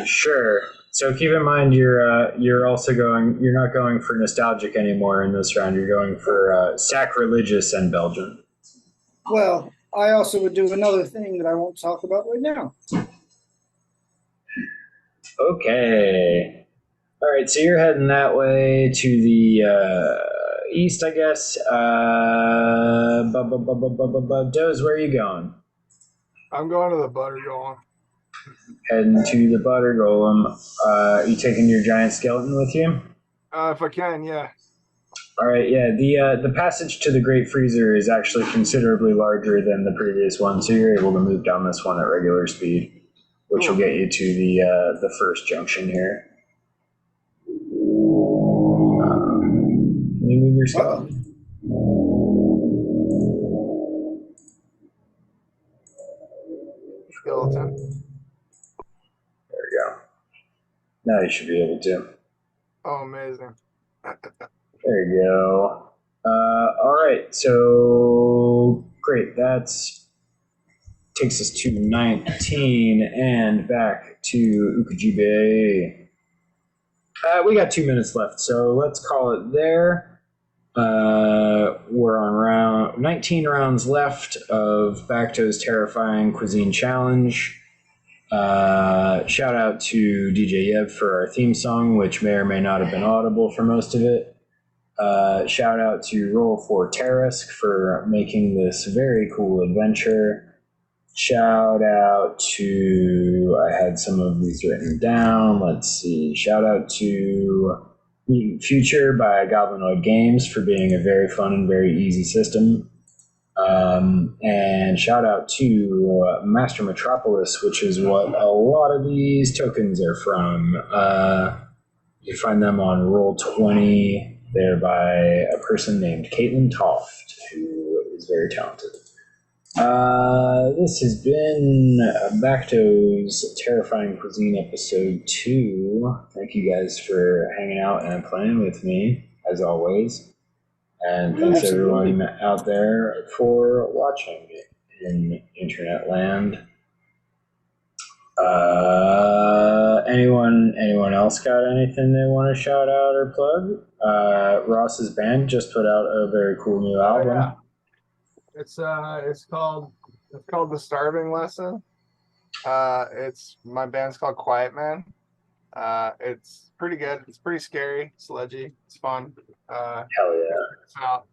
Sure. So keep in mind you're also going. You're not going for nostalgic anymore in this round. You're going for sacrilegious and Belgian. Well, I also would do another thing that I won't talk about right now. Okay. All right. So you're heading that way to the east, I guess. Doze, where are you going? I'm going to the butter golem. Heading to the butter golem. You taking your giant skeleton with you? If I can, yeah. All right, yeah. The passage to the Great Freezer is actually considerably larger than the previous one, so you're able to move down this one at regular speed, which will get you to the first junction here. Can you move your skeleton? Now you should be able to. Oh, amazing. There you go. All right, so great. That's takes us to 19 and back to Ukajibe. We got 2 minutes left, so let's call it there. We're on round 19 rounds left of Bakto's Terrifying Cuisine Challenge. Shout out to DJ Yev for our theme song, which may or may not have been audible for most of it. Shout out to Roll for Tarrasque for making this very cool adventure. Shout out to, I had some of these written down. Let's see. Shout out to Mutant Future by Goblinoid Games for being a very fun and very easy system. And shout out to Master Metropolis, which is what a lot of these tokens are from. You find them on Roll20. They're by a person named Caitlin Toft, who is very talented. This has been Bakto's Terrifying Cuisine episode 2. Thank you guys for hanging out and playing with me, as always. And thanks everyone out there for watching in internet land. Anyone else got anything they want to shout out or plug? Ross's band just put out a very cool new album. Oh, yeah. It's called The Starving Lesson. It's my band's called Quiet Man. It's pretty good. It's pretty scary, sludgy. It's fun. Hell yeah! It's out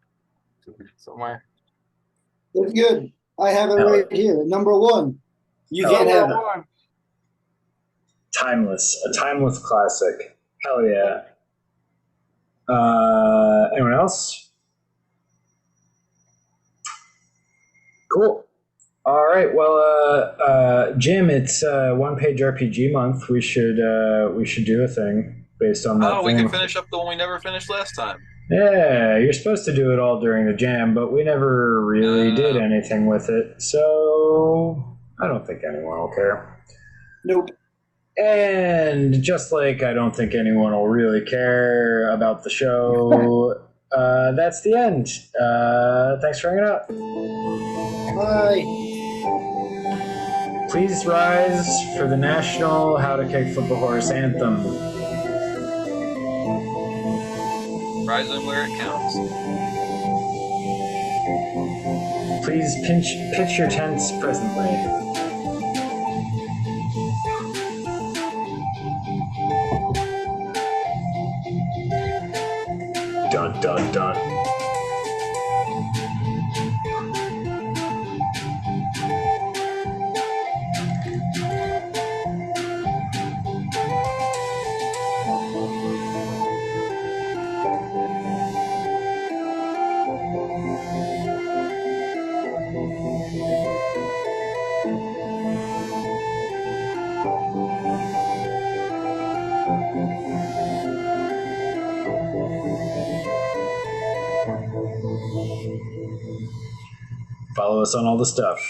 somewhere. It's good. I have it right here. Number 1. You can't have it. One. A timeless classic. Hell yeah! Anyone else? Cool. All right. Well, Jim, it's one-page RPG month. We should do a thing based on that. Oh, we can finish up the one we never finished last time. Yeah, you're supposed to do it all during the jam, but we never really did anything with it, so I don't think anyone will care. Nope. And just like I don't think anyone will really care about the show, that's the end. Thanks for hanging out. Bye. Please rise for the national How to Kick Flip a Horse anthem. Rising where it counts. Please pitch your tents presently. Dun dun dun. Follow us on all the stuff.